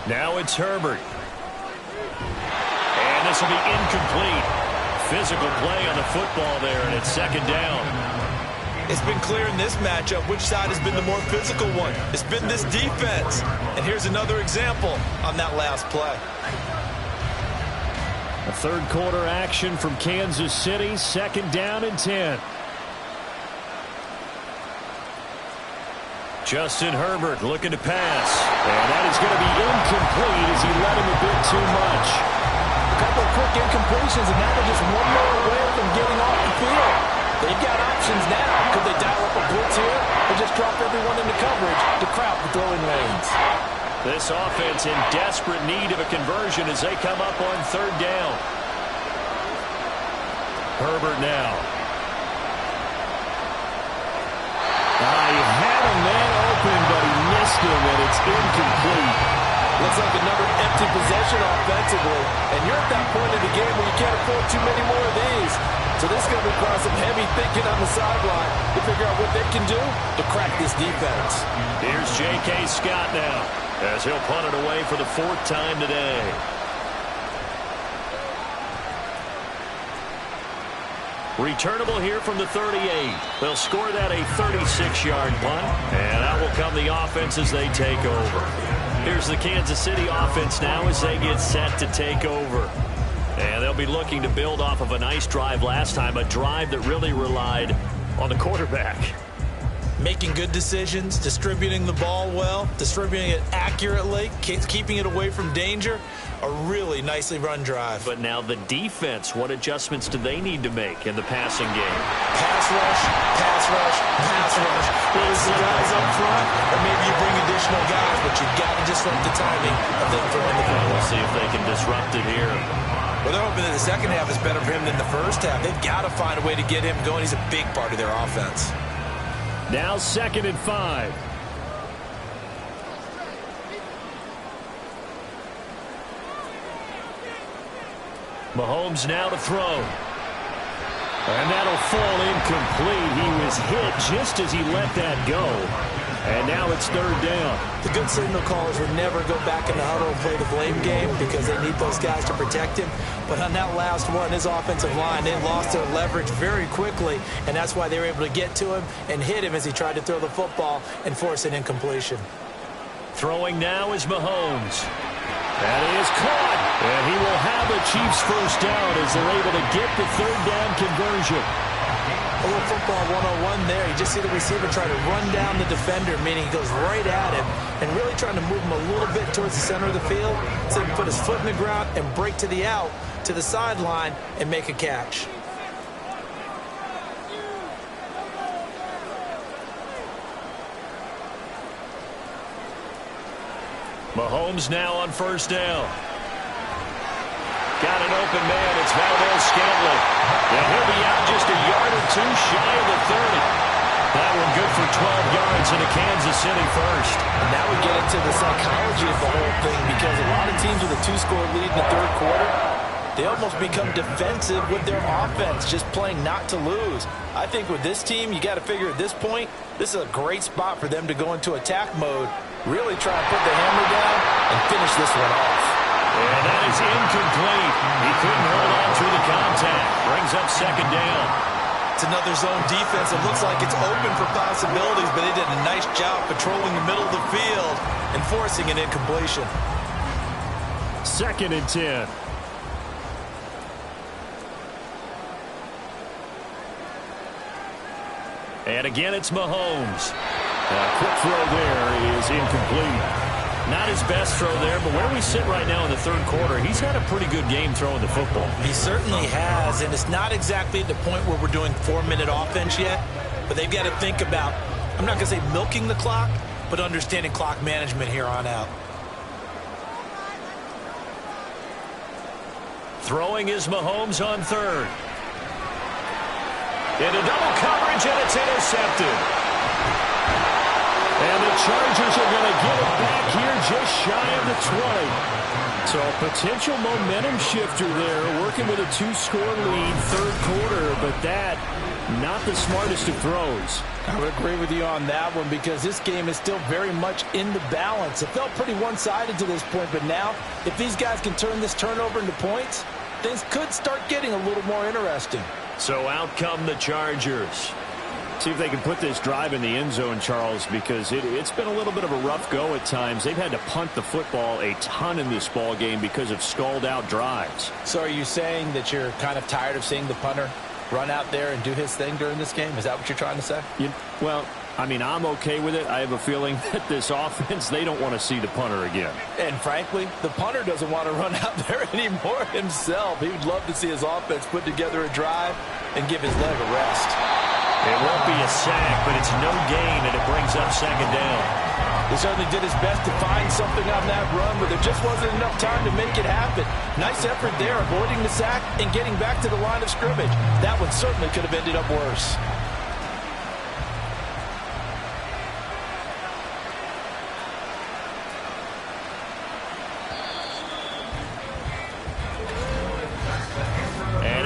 Now it's Herbert. And this will be incomplete. Physical play on the football there, and it's 2nd down. It's been clear in this matchup which side has been the more physical one. It's been this defense. And here's another example on that last play. A third quarter action from Kansas City. 2nd down and 10. Justin Herbert looking to pass. And that is going to be incomplete as he led him a bit too much. A couple of quick incompletions, and now they're just one more away from getting off the field. They've got options now. Could they dial up a blitz here or just drop everyone into coverage to crowd the throwing lanes? This offense in desperate need of a conversion as they come up on 3rd down. Herbert now. He had a man open, but he missed him, and it's incomplete. Looks like another empty possession offensively, and you're at that point in the game where you can't afford too many more of these. So this is going to require some heavy thinking on the sideline to figure out what they can do to crack this defense. Here's J.K. Scott now as he'll punt it away for the 4th time today. Returnable here from the 38. They'll score that a 36-yard punt, and out will come the offense as they take over. Here's the Kansas City offense now as they get set to take over. And they'll be looking to build off of a nice drive last time, a drive that really relied on the quarterback. Making good decisions, distributing the ball well, distributing it accurately, keeping it away from danger. A really nicely run drive. But now the defense, what adjustments do they need to make in the passing game? Pass rush, pass rush, pass rush. Whether it's the guys up front, or maybe you bring additional guys, but you've got to disrupt the timing of them throwing the ball. We'll see if they can disrupt it here. Well, they're hoping that the second half is better for him than the first half. They've got to find a way to get him going. He's a big part of their offense. Now 2nd and 5. Mahomes now to throw. And that'll fall incomplete. He was hit just as he let that go. And now it's 3rd down. The good signal callers would never go back in the huddle and play the blame game because they need those guys to protect him. But on that last one, his offensive line, they lost their leverage very quickly, and that's why they were able to get to him and hit him as he tried to throw the football and force an incompletion. Throwing now is Mahomes. That is caught. And he will have the Chiefs 1st down as they're able to get the 3rd down conversion. A little football 101 there. You just see the receiver try to run down the defender, meaning he goes right at him and really trying to move him a little bit towards the center of the field so he can put his foot in the ground and break to the out, to the sideline, and make a catch. Mahomes now on 1st down. Got an open man. It's Valdez-Scantling. And he'll be out just a yard or two shy of the 30. That one good for 12 yards into Kansas City 1st. And now we get into the psychology of the whole thing because a lot of teams with a 2-score lead in the 3rd quarter, they almost become defensive with their offense, just playing not to lose. I think with this team, you got to figure at this point, this is a great spot for them to go into attack mode, really try and put the hammer down and finish this one off. And that is incomplete. He couldn't hold on through the contact. Brings up 2nd down. It's another zone defense. It looks like it's open for possibilities, but they did a nice job patrolling the middle of the field and forcing an incompletion. 2nd and 10. And again, it's Mahomes. A quick throw there is incomplete. Not his best throw there, but where we sit right now in the 3rd quarter, he's had a pretty good game throwing the football. He certainly has, and it's not exactly at the point where we're doing 4-minute offense yet, but they've got to think about, I'm not going to say milking the clock, but understanding clock management here on out. Throwing is Mahomes on 3rd. Into double coverage, and it's intercepted. And the Chargers are going to get it back here just shy of the 20. So a potential momentum shifter there, working with a 2-score lead, 3rd quarter, but that, not the smartest of throws. I would agree with you on that one because this game is still very much in the balance. It felt pretty one-sided to this point, but now, if these guys can turn this turnover into points, things could start getting a little more interesting. So out come the Chargers. See if they can put this drive in the end zone, Charles, because it's been a little bit of a rough go at times. They've had to punt the football a ton in this ball game because of stalled-out drives. So are you saying that you're kind of tired of seeing the punter run out there and do his thing during this game? Is that what you're trying to say? Well, I mean, I'm okay with it. I have a feeling that this offense, they don't want to see the punter again. And frankly, the punter doesn't want to run out there anymore himself. He would love to see his offense put together a drive and give his leg a rest. It won't be a sack, but it's no gain, and it brings up second down. He certainly did his best to find something on that run, but there just wasn't enough time to make it happen. Nice effort there, avoiding the sack and getting back to the line of scrimmage. That one certainly could have ended up worse.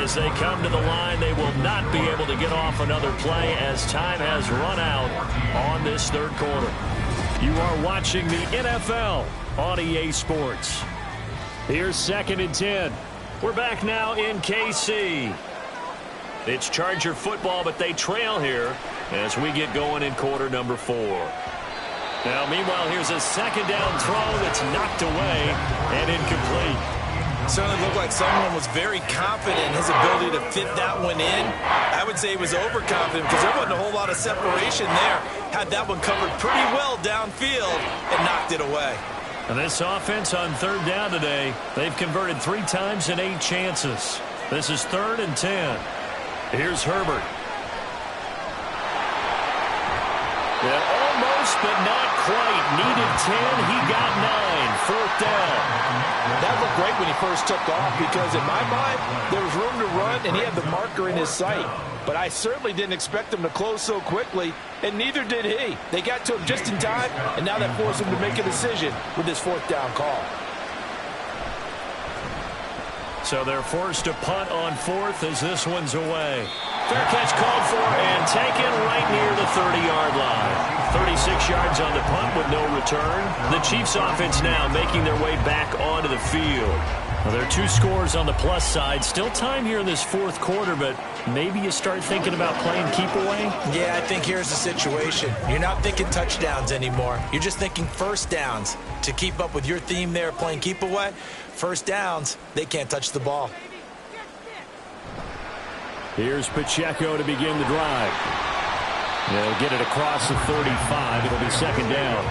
As they come to the line, they will not be able to get off another play as time has run out on this third quarter. You are watching the NFL on EA Sports. Here's 2nd and 10. We're back now in KC. It's Charger football, but they trail here as we get going in quarter number 4. Now, meanwhile, here's a second down throw that's knocked away and incomplete. Certainly looked like someone was very confident in his ability to fit that one in. I would say he was overconfident because there wasn't a whole lot of separation there. Had that one covered pretty well downfield and knocked it away. And this offense on third down today, they've converted 3 times in 8 chances. This is 3rd and 10. Here's Herbert. Yeah, almost, but not quite. Needed 10. He got 9. 4th down. That looked great when he first took off because, in my mind, there was room to run and he had the marker in his sight. But I certainly didn't expect him to close so quickly, and neither did he. They got to him just in time, and now that forced him to make a decision with this 4th down call. So they're forced to punt on 4th as this one's away. Fair catch called for and taken right near the 30-yard line. 36 yards on the punt with no return. The Chiefs offense now making their way back onto the field. Well, there are 2 scores on the plus side. Still time here in this 4th quarter, but maybe you start thinking about playing keep away? Yeah, I think here's the situation. You're not thinking touchdowns anymore. You're just thinking first downs. To keep up with your theme there, playing keep away, first downs, they can't touch the ball. Here's Pacheco to begin the drive. They'll get it across the 35. It'll be second down.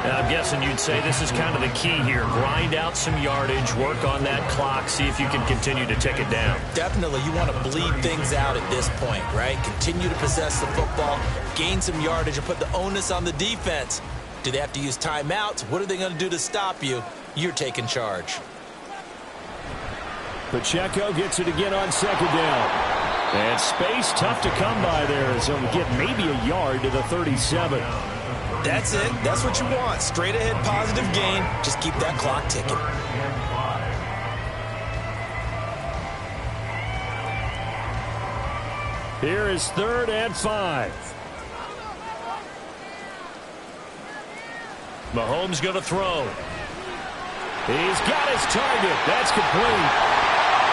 And I'm guessing you'd say this is kind of the key here. Grind out some yardage, work on that clock, see if you can continue to tick it down. Definitely, you want to bleed things out at this point, right? Continue to possess the football, gain some yardage, and put the onus on the defense. Do they have to use timeouts? What are they going to do to stop you? You're taking charge. Pacheco gets it again on second down. And space tough to come by there, so we get maybe a yard to the 37. That's it. That's what you want. Straight ahead positive gain. Just keep that clock ticking. Here is 3rd and 5. Mahomes going to throw. He's got his target. That's complete.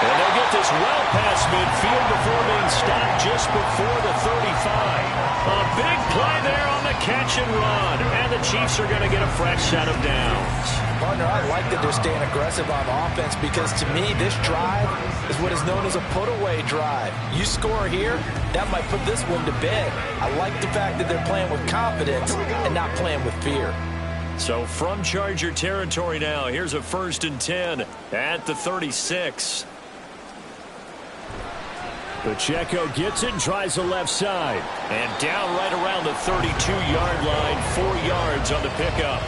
And they'll get this well past midfield before being stopped just before the 35. A big play there on the catch and run. And the Chiefs are going to get a fresh set of downs. Partner, I like that they're staying aggressive on offense because, to me, this drive is what is known as a put-away drive. You score here, that might put this one to bed. I like the fact that they're playing with confidence and not playing with fear. So from Charger territory now, here's a 1st and 10 at the 36. Pacheco gets it and tries the left side. And down right around the 32-yard line, 4 yards on the pickup.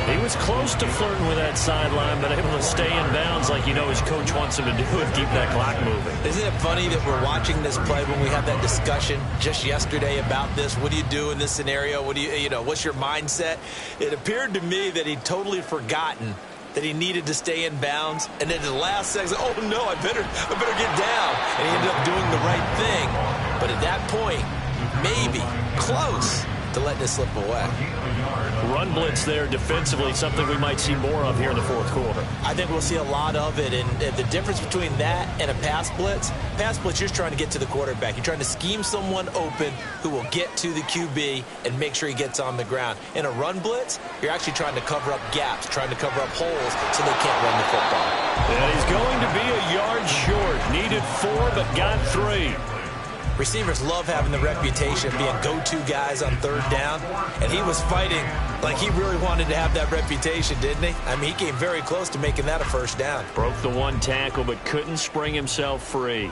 He was close to flirting with that sideline, but able to stay in bounds like you know his coach wants him to do and keep that clock moving. Isn't it funny that we're watching this play when we had that discussion just yesterday about this? What do you do in this scenario? What do you know, what's your mindset? It appeared to me that he'd totally forgotten that he needed to stay in bounds, and then at the last second, oh no, I better get down. And he ended up doing the right thing. But at that point, maybe, close, to letting this slip away. Run blitz there defensively, something we might see more of here in the fourth quarter. I think we'll see a lot of it, and the difference between that and a pass blitz, you're just trying to get to the quarterback. You're trying to scheme someone open who will get to the QB and make sure he gets on the ground. In a run blitz, you're actually trying to cover up gaps, trying to cover up holes so they can't run the football. And he's going to be a yard short. Needed 4, but got 3. Receivers love having the reputation of being go-to guys on third down, and he was fighting like he really wanted to have that reputation, didn't he? I mean, he came very close to making that a first down. Broke the one tackle, but couldn't spring himself free.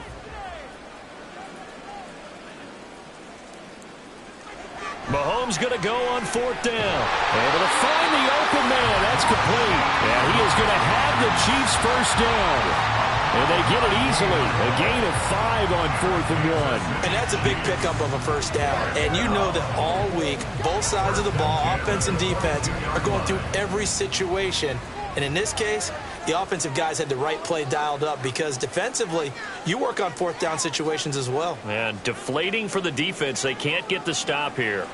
Mahomes going to go on fourth down. Able to find the open man. That's complete. And he is going to have the Chiefs first down. And they get it easily. A gain of 5 on 4th and 1. And that's a big pickup of a first down. And you know that all week, both sides of the ball, offense and defense, are going through every situation. And in this case, the offensive guys had the right play dialed up because defensively, you work on fourth down situations as well. And deflating for the defense. They can't get the stop here.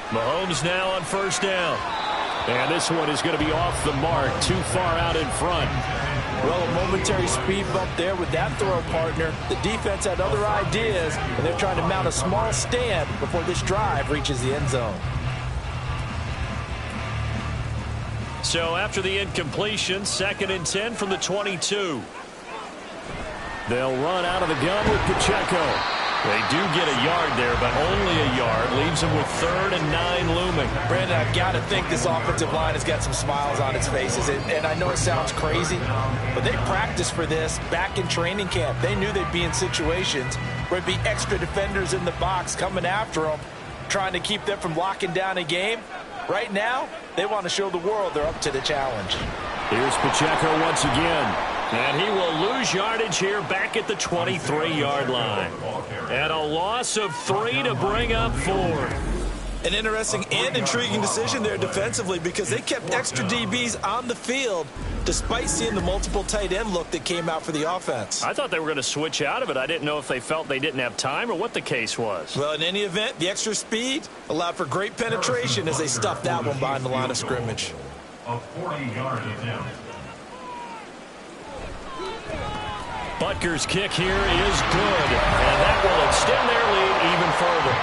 Mahomes now on first down. And this one is going to be off the mark, too far out in front. Well, a momentary speed bump there with that throw partner. The defense had other ideas, and they're trying to mount a small stand before this drive reaches the end zone. So after the incompletion, 2nd and 10 from the 22. They'll run out of the gun with Pacheco. They do get a yard there, but only a yard. Leaves them with 3rd and 9 looming. Brandon, I've got to think this offensive line has got some smiles on its faces. And I know it sounds crazy, but they practiced for this back in training camp. They knew they'd be in situations where there'd be extra defenders in the box coming after them, trying to keep them from locking down a game. Right now, they want to show the world they're up to the challenge. Here's Pacheco once again. And he will lose yardage here back at the 23-yard line. And a loss of 3 to bring up 4. An interesting and intriguing decision there defensively because they kept extra DBs on the field despite seeing the multiple tight end look that came out for the offense. I thought they were going to switch out of it. I didn't know if they felt they didn't have time or what the case was. Well, in any event, the extra speed allowed for great penetration as they stuffed that one behind the line of scrimmage. A 40-yard attempt. Butker's kick here is good, and that will extend their lead even further.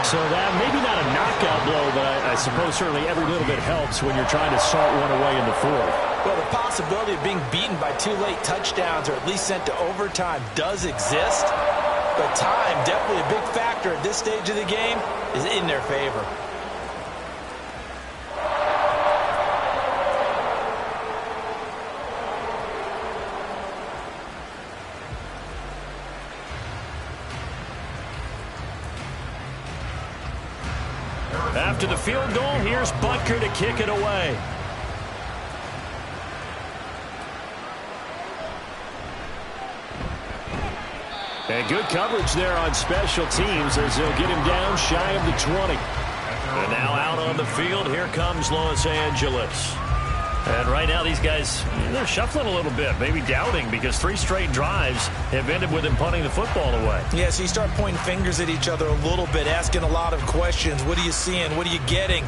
So that maybe not a knockout blow, but I suppose certainly every little bit helps when you're trying to salt one away in the fourth. Well, the possibility of being beaten by 2 late touchdowns or at least sent to overtime does exist, but time, definitely a big factor at this stage of the game, is in their favor. After the field goal, here's Butker to kick it away. And good coverage there on special teams as they'll get him down shy of the 20. And now out on the field, here comes Los Angeles. And right now, these guys, they're shuffling a little bit, maybe doubting, because 3 straight drives have ended with them punting the football away. Yeah, so you start pointing fingers at each other a little bit, asking a lot of questions. What are you seeing? What are you getting?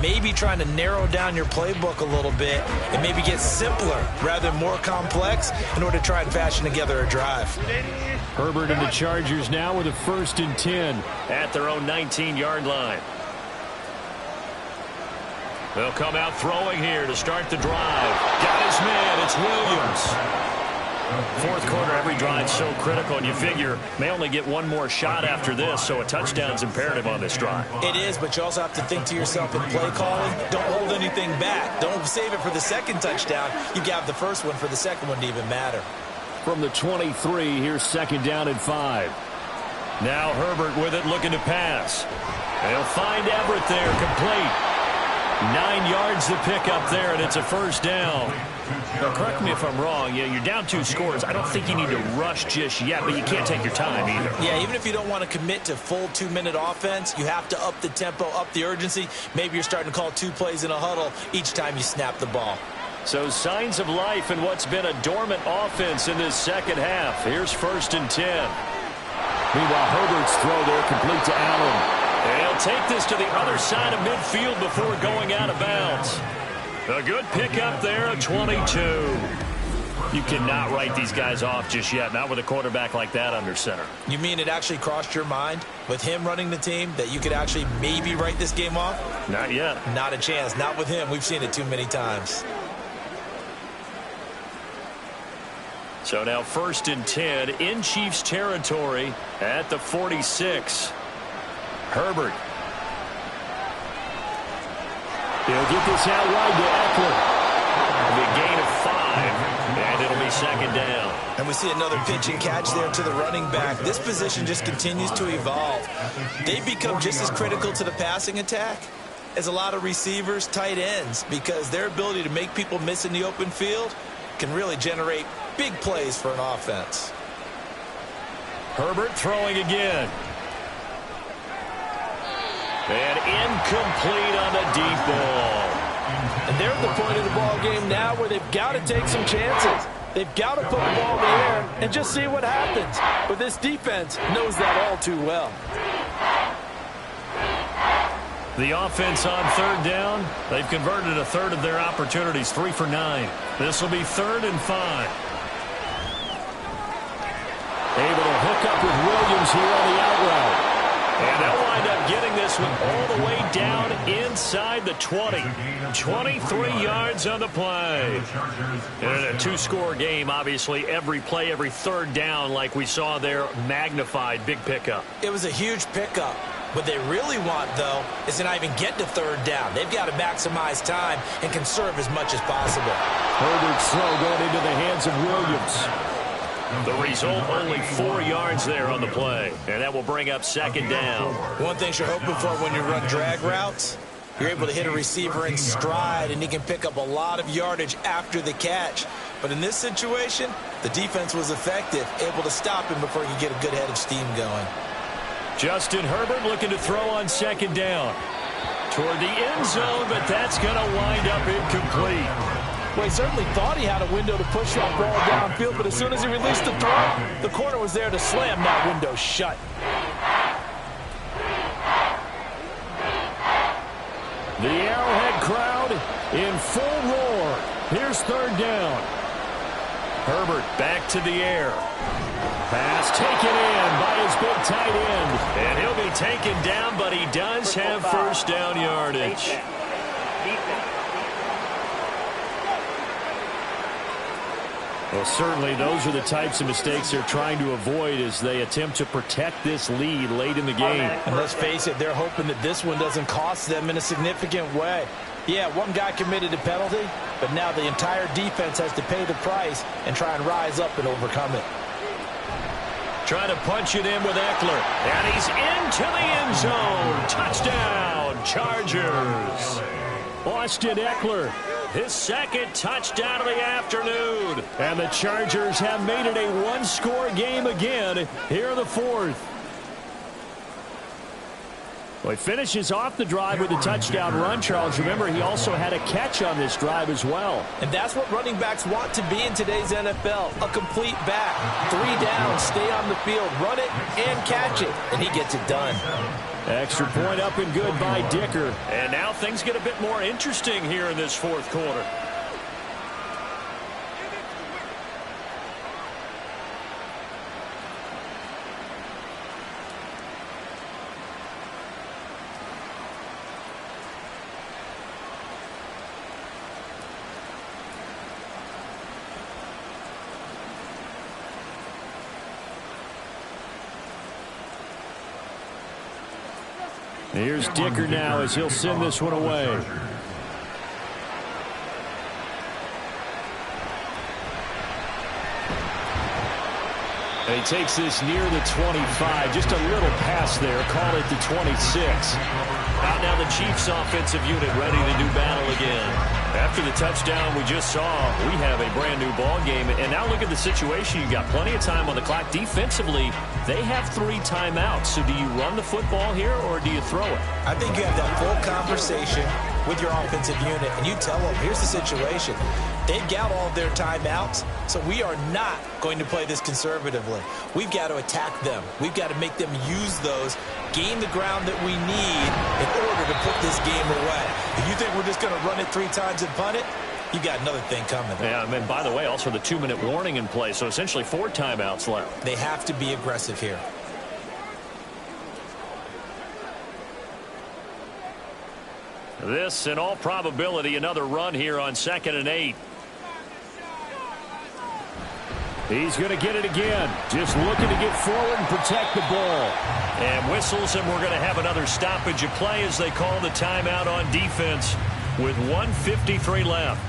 Maybe trying to narrow down your playbook a little bit and maybe get simpler rather than more complex in order to try and fashion together a drive. Herbert and the Chargers now with a 1st and 10. At their own 19-yard line. They'll come out throwing here to start the drive. Got his man. It's Williams. Fourth quarter, every drive so critical, and you figure may only get one more shot after this, so a touchdown's imperative on this drive. It is, but you also have to think to yourself in play calling, don't hold anything back. Don't save it for the second touchdown. You got the first one for the second one to even matter. From the 23, here's 2nd down and 5. Now Herbert with it, looking to pass. They'll find Everett there, complete. 9 yards to pick up there, and it's a first down. Now, correct me if I'm wrong. Yeah, you're down 2 scores. I don't think you need to rush just yet, but you can't take your time either. Yeah, even if you don't want to commit to full 2-minute offense, you have to up the tempo, up the urgency. Maybe you're starting to call 2 plays in a huddle each time you snap the ball. So signs of life in what's been a dormant offense in this second half. Here's 1st and 10. Meanwhile, Herbert's throw there complete to Allen. They'll take this to the other side of midfield before going out of bounds. A good pickup there, a 22. You cannot write these guys off just yet, not with a quarterback like that under center. You mean it actually crossed your mind with him running the team that you could actually maybe write this game off? Not yet. Not a chance. Not with him. We've seen it too many times. So now 1st and 10 in Chiefs territory at the 46. Herbert. He'll get this out wide to Eckler. It'll be a gain of 5, and it'll be 2nd down. And we see another pitch and catch there to the running back. This position just continues to evolve. They've become just as critical to the passing attack as a lot of receivers, tight ends, because their ability to make people miss in the open field can really generate big plays for an offense. Herbert throwing again. And incomplete on the deep ball. And they're at the point of the ball game now where they've got to take some chances. They've got to put the ball in the air and just see what happens. But this defense knows that all too well. The offense on 3rd down. They've converted a third of their opportunities, 3 for 9. This will be 3rd and 5. Able to hook up with Williams here on the out route. And they'll wind up getting this one all the way down inside the 20. 23 yards on the play. And in a 2-score game, obviously, every play, every 3rd down, like we saw there, magnified, big pickup. It was a huge pickup. What they really want, though, is to not even get to 3rd down. They've got to maximize time and conserve as much as possible. Herbert's throw going into the hands of Williams. The result, only 4 yards there on the play. And that will bring up 2nd down. One thing you're hoping for when you run drag routes, you're able to hit a receiver in stride, and he can pick up a lot of yardage after the catch. But in this situation, the defense was effective, able to stop him before he could get a good head of steam going. Justin Herbert looking to throw on 2nd down. Toward the end zone, but that's going to wind up incomplete. Well, he certainly thought he had a window to push that ball downfield, but as soon as he released the throw, the corner was there to slam that window shut. The Arrowhead crowd in full roar. Here's 3rd down. Herbert back to the air. Pass taken in by his big tight end. And he'll be taken down, but he does have 1st down yardage. Well, certainly those are the types of mistakes they're trying to avoid as they attempt to protect this lead late in the game. And let's face it, they're hoping that this one doesn't cost them in a significant way. Yeah, one guy committed a penalty, but now the entire defense has to pay the price and try and rise up and overcome it. Trying to punch it in with Eckler. And he's into the end zone. Touchdown, Chargers. Austin Eckler, his 2nd touchdown of the afternoon. And the Chargers have made it a 1-score game again here in the 4th. Well, he finishes off the drive with a touchdown run, Charles. Remember, he also had a catch on this drive as well. And that's what running backs want to be in today's NFL, a complete back. 3 downs, stay on the field, run it, and catch it. And he gets it done. Extra point up and good by Dicker. And now things get a bit more interesting here in this 4th quarter. Here's Dicker now as he'll send this one away. And he takes this near the 25. Just a little pass there. Call it the 26. Out now the Chiefs offensive unit ready to do battle again. After the touchdown we just saw, we have a brand new ball game. And now look at the situation. You've got plenty of time on the clock. Defensively, they have 3 timeouts. So do you run the football here or do you throw it? I think you have that full conversation with your offensive unit, and you tell them, here's the situation. They've got all of their timeouts, so we are not going to play this conservatively. We've got to attack them. We've got to make them use those gain the ground that we need in order to put this game away. If you think we're just going to run it 3 times and punt it, you got another thing coming. Yeah, and by the way, also the 2-minute warning in play, so essentially 4 timeouts left. They have to be aggressive here. This, in all probability, another run here on 2nd and 8. He's going to get it again. Just looking to get forward and protect the ball. And whistles, and we're going to have another stoppage of play as they call the timeout on defense with 1:53 left.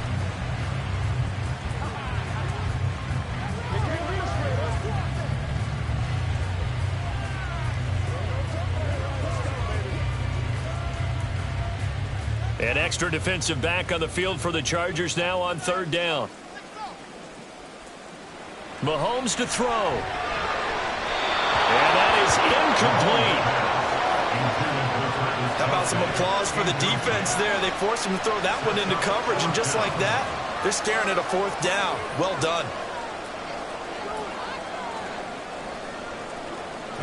An extra defensive back on the field for the Chargers now on 3rd down. Mahomes to throw. And that is incomplete. How about some applause for the defense there? They forced him to throw that one into coverage, and just like that, they're staring at a 4th down. Well done.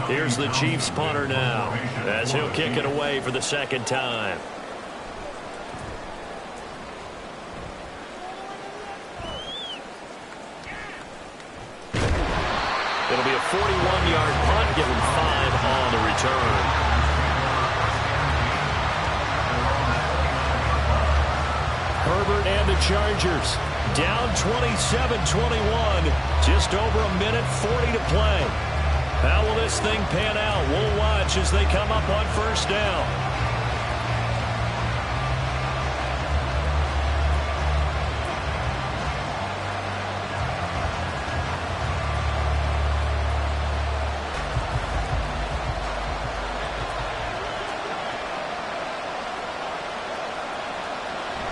Here's the Chiefs punter now as he'll kick it away for the 2nd time. It'll be a 41-yard punt, give him 5 on the return. Herbert and the Chargers down 27-21. Just over a minute 40 to play. How will this thing pan out? We'll watch as they come up on 1st down.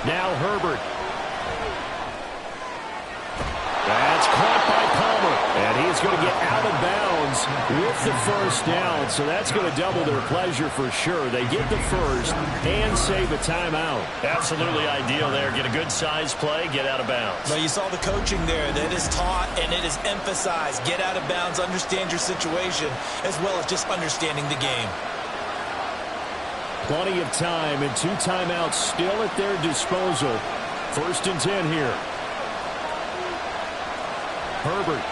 Now Herbert. That's caught by Palmer. And he's going to get out of bounds with the 1st down. So that's going to double their pleasure for sure. They get the 1st and save a timeout. Absolutely ideal there. Get a good size play, get out of bounds. Well, you saw the coaching there. That is taught and it is emphasized. Get out of bounds, understand your situation, as well as just understanding the game. Plenty of time and 2 timeouts still at their disposal. 1st and 10 here. Herbert.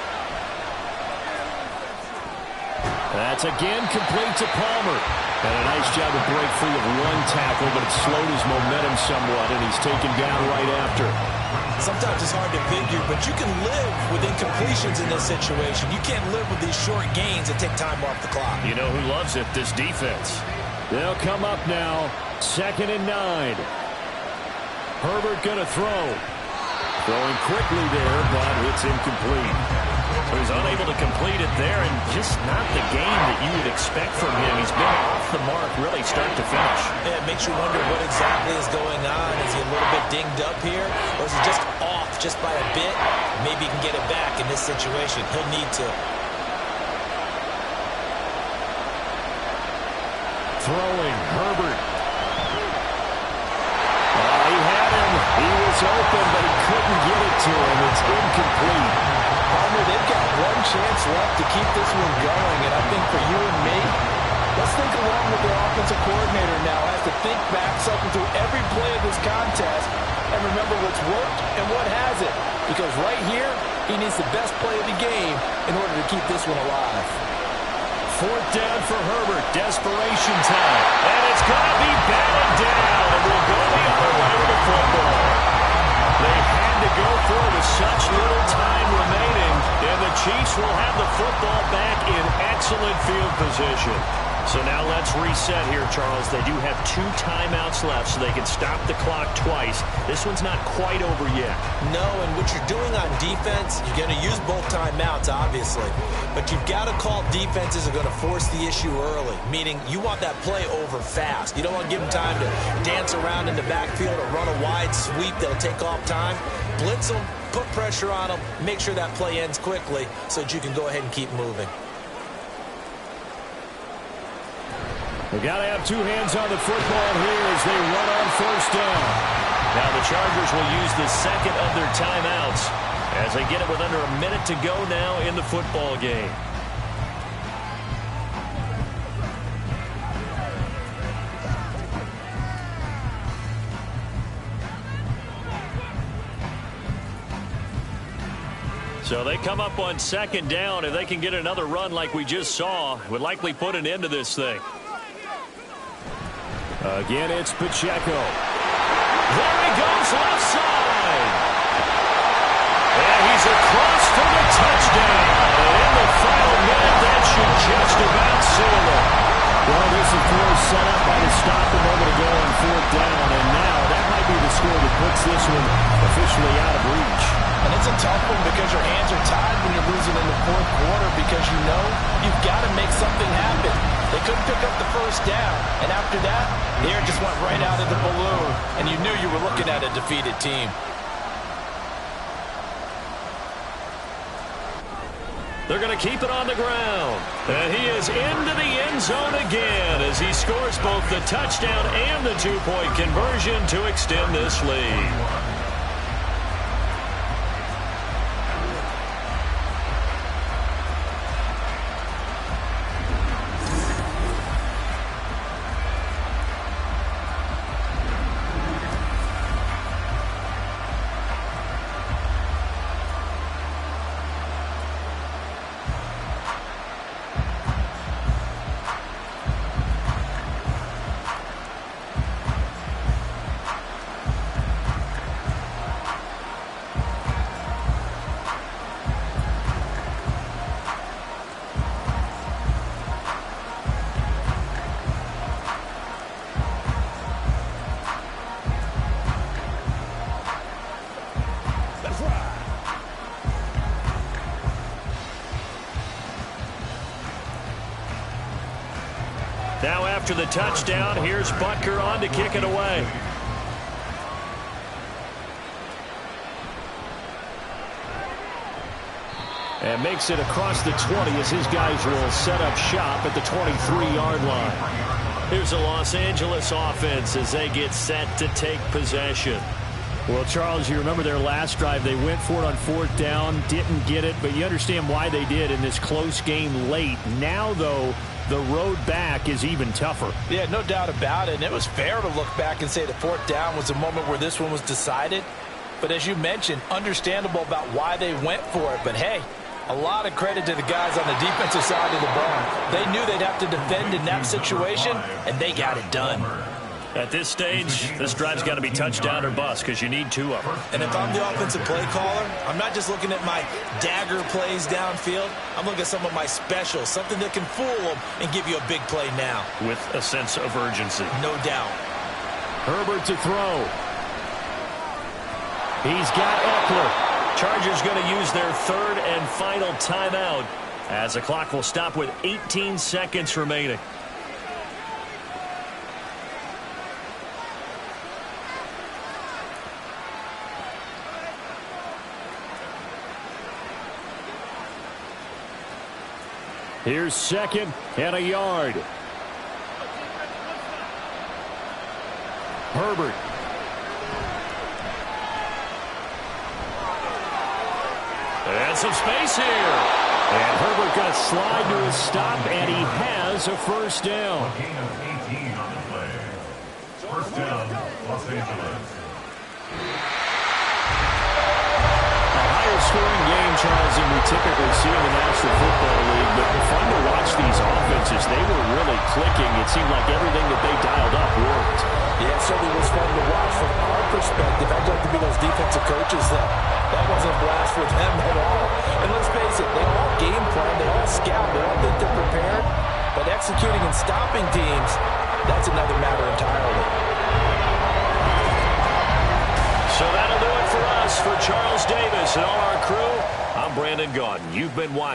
That's again complete to Palmer. And a nice job to break free of 1 tackle, but it slowed his momentum somewhat, and he's taken down right after. Sometimes it's hard to figure, but you can live with incompletions in this situation. You can't live with these short gains that take time off the clock. You know who loves it? This defense. They'll come up now. 2nd and 9. Herbert going to throw. Throwing quickly there, but it's incomplete. So he's unable to complete it there, and just not the game that you would expect from him. He's been off the mark really start to finish. Yeah, it makes you wonder what exactly is going on. Is he a little bit dinged up here, or is he just off just by a bit? Maybe he can get it back in this situation. He'll need to. Throwing, Herbert. He had him. He was open, but he couldn't get it to him. It's incomplete. Palmer, they've got 1 chance left to keep this one going, and I think for you and me, let's think along with the offensive coordinator now. Has to think back, something through every play of this contest, and remember what's worked and what hasn't. Because right here, he needs the best play of the game in order to keep this one alive. 4th down for Herbert. Desperation time. And it's going to be batted down. And we'll go the other way with the football. They had to go for it with such little time remaining. And the Chiefs will have the football back in excellent field position. So now let's reset here, Charles. They do have 2 timeouts left, so they can stop the clock twice. This one's not quite over yet. No, and what you're doing on defense, you're going to use both timeouts, obviously. But you've got to call defenses are going to force the issue early, meaning you want that play over fast. You don't want to give them time to dance around in the backfield or run a wide sweep that'll take off time. Blitz them, put pressure on them, make sure that play ends quickly so that you can go ahead and keep moving. They got to have 2 hands on the football here as they run on 1st down. Now the Chargers will use the 2nd of their timeouts as they get it with under a minute to go now in the football game. So they come up on second down. If they can get another run like we just saw, it would likely put an end to this thing. Again, it's Pacheco. There he goes left side. And he's across for the touchdown. And in the final minute, that should just about seal it. Well, this, of course, set up by the stop a moment ago on fourth down. And now that might be the score that puts this one officially out of reach. And it's a tough one because your hands are tied when you're losing in the fourth quarter because you know you've got to make something happen. They couldn't pick up the first down. And after that, the air just went right out of the balloon. And you knew you were looking at a defeated team. They're going to keep it on the ground. And he is into the end zone again as he scores both the touchdown and the two-point conversion to extend this lead. Now after the touchdown, here's Butker on to kick it away. And makes it across the 20 as his guys will set up shop at the 23-yard line. Here's the Los Angeles offense as they get set to take possession. Well, Charles, you remember their last drive. They went for it on fourth down, didn't get it, but you understand why they did in this close game late. Now, though, the road back is even tougher. Yeah, no doubt about it. And it was fair to look back and say the fourth down was a moment where this one was decided. But as you mentioned, understandable about why they went for it. But, hey, a lot of credit to the guys on the defensive side of the ball. They knew they'd have to defend in that situation, and they got it done. At this stage, this drive's got to be touchdown or bust because you need two of them. And if I'm the offensive play caller, I'm not just looking at my dagger plays downfield. I'm looking at some of my specials, something that can fool them and give you a big play now. With a sense of urgency. No doubt. Herbert to throw. He's got Eckler. Chargers going to use their third and final timeout as the clock will stop with 18 seconds remaining. Here's second and a yard. Herbert. And some space here. And Herbert going to slide to his stop, and he has a first down. A gain of 18 on the play. First down, Los Angeles. Scoring game, Charles, and we typically see in the National Football League, but fun to watch these offenses. They were really clicking. It seemed like everything that they dialed up worked. Yeah, it certainly was fun to watch from our perspective. I'd like to be those defensive coaches that wasn't a blast for them at all. And let's face it, they all game plan, they all scout, they all think they're prepared, but executing and stopping teams, that's another matter entirely. So that'll do it for us. For Charles Davis and all our crew, I'm Brandon Gaudin. You've been watching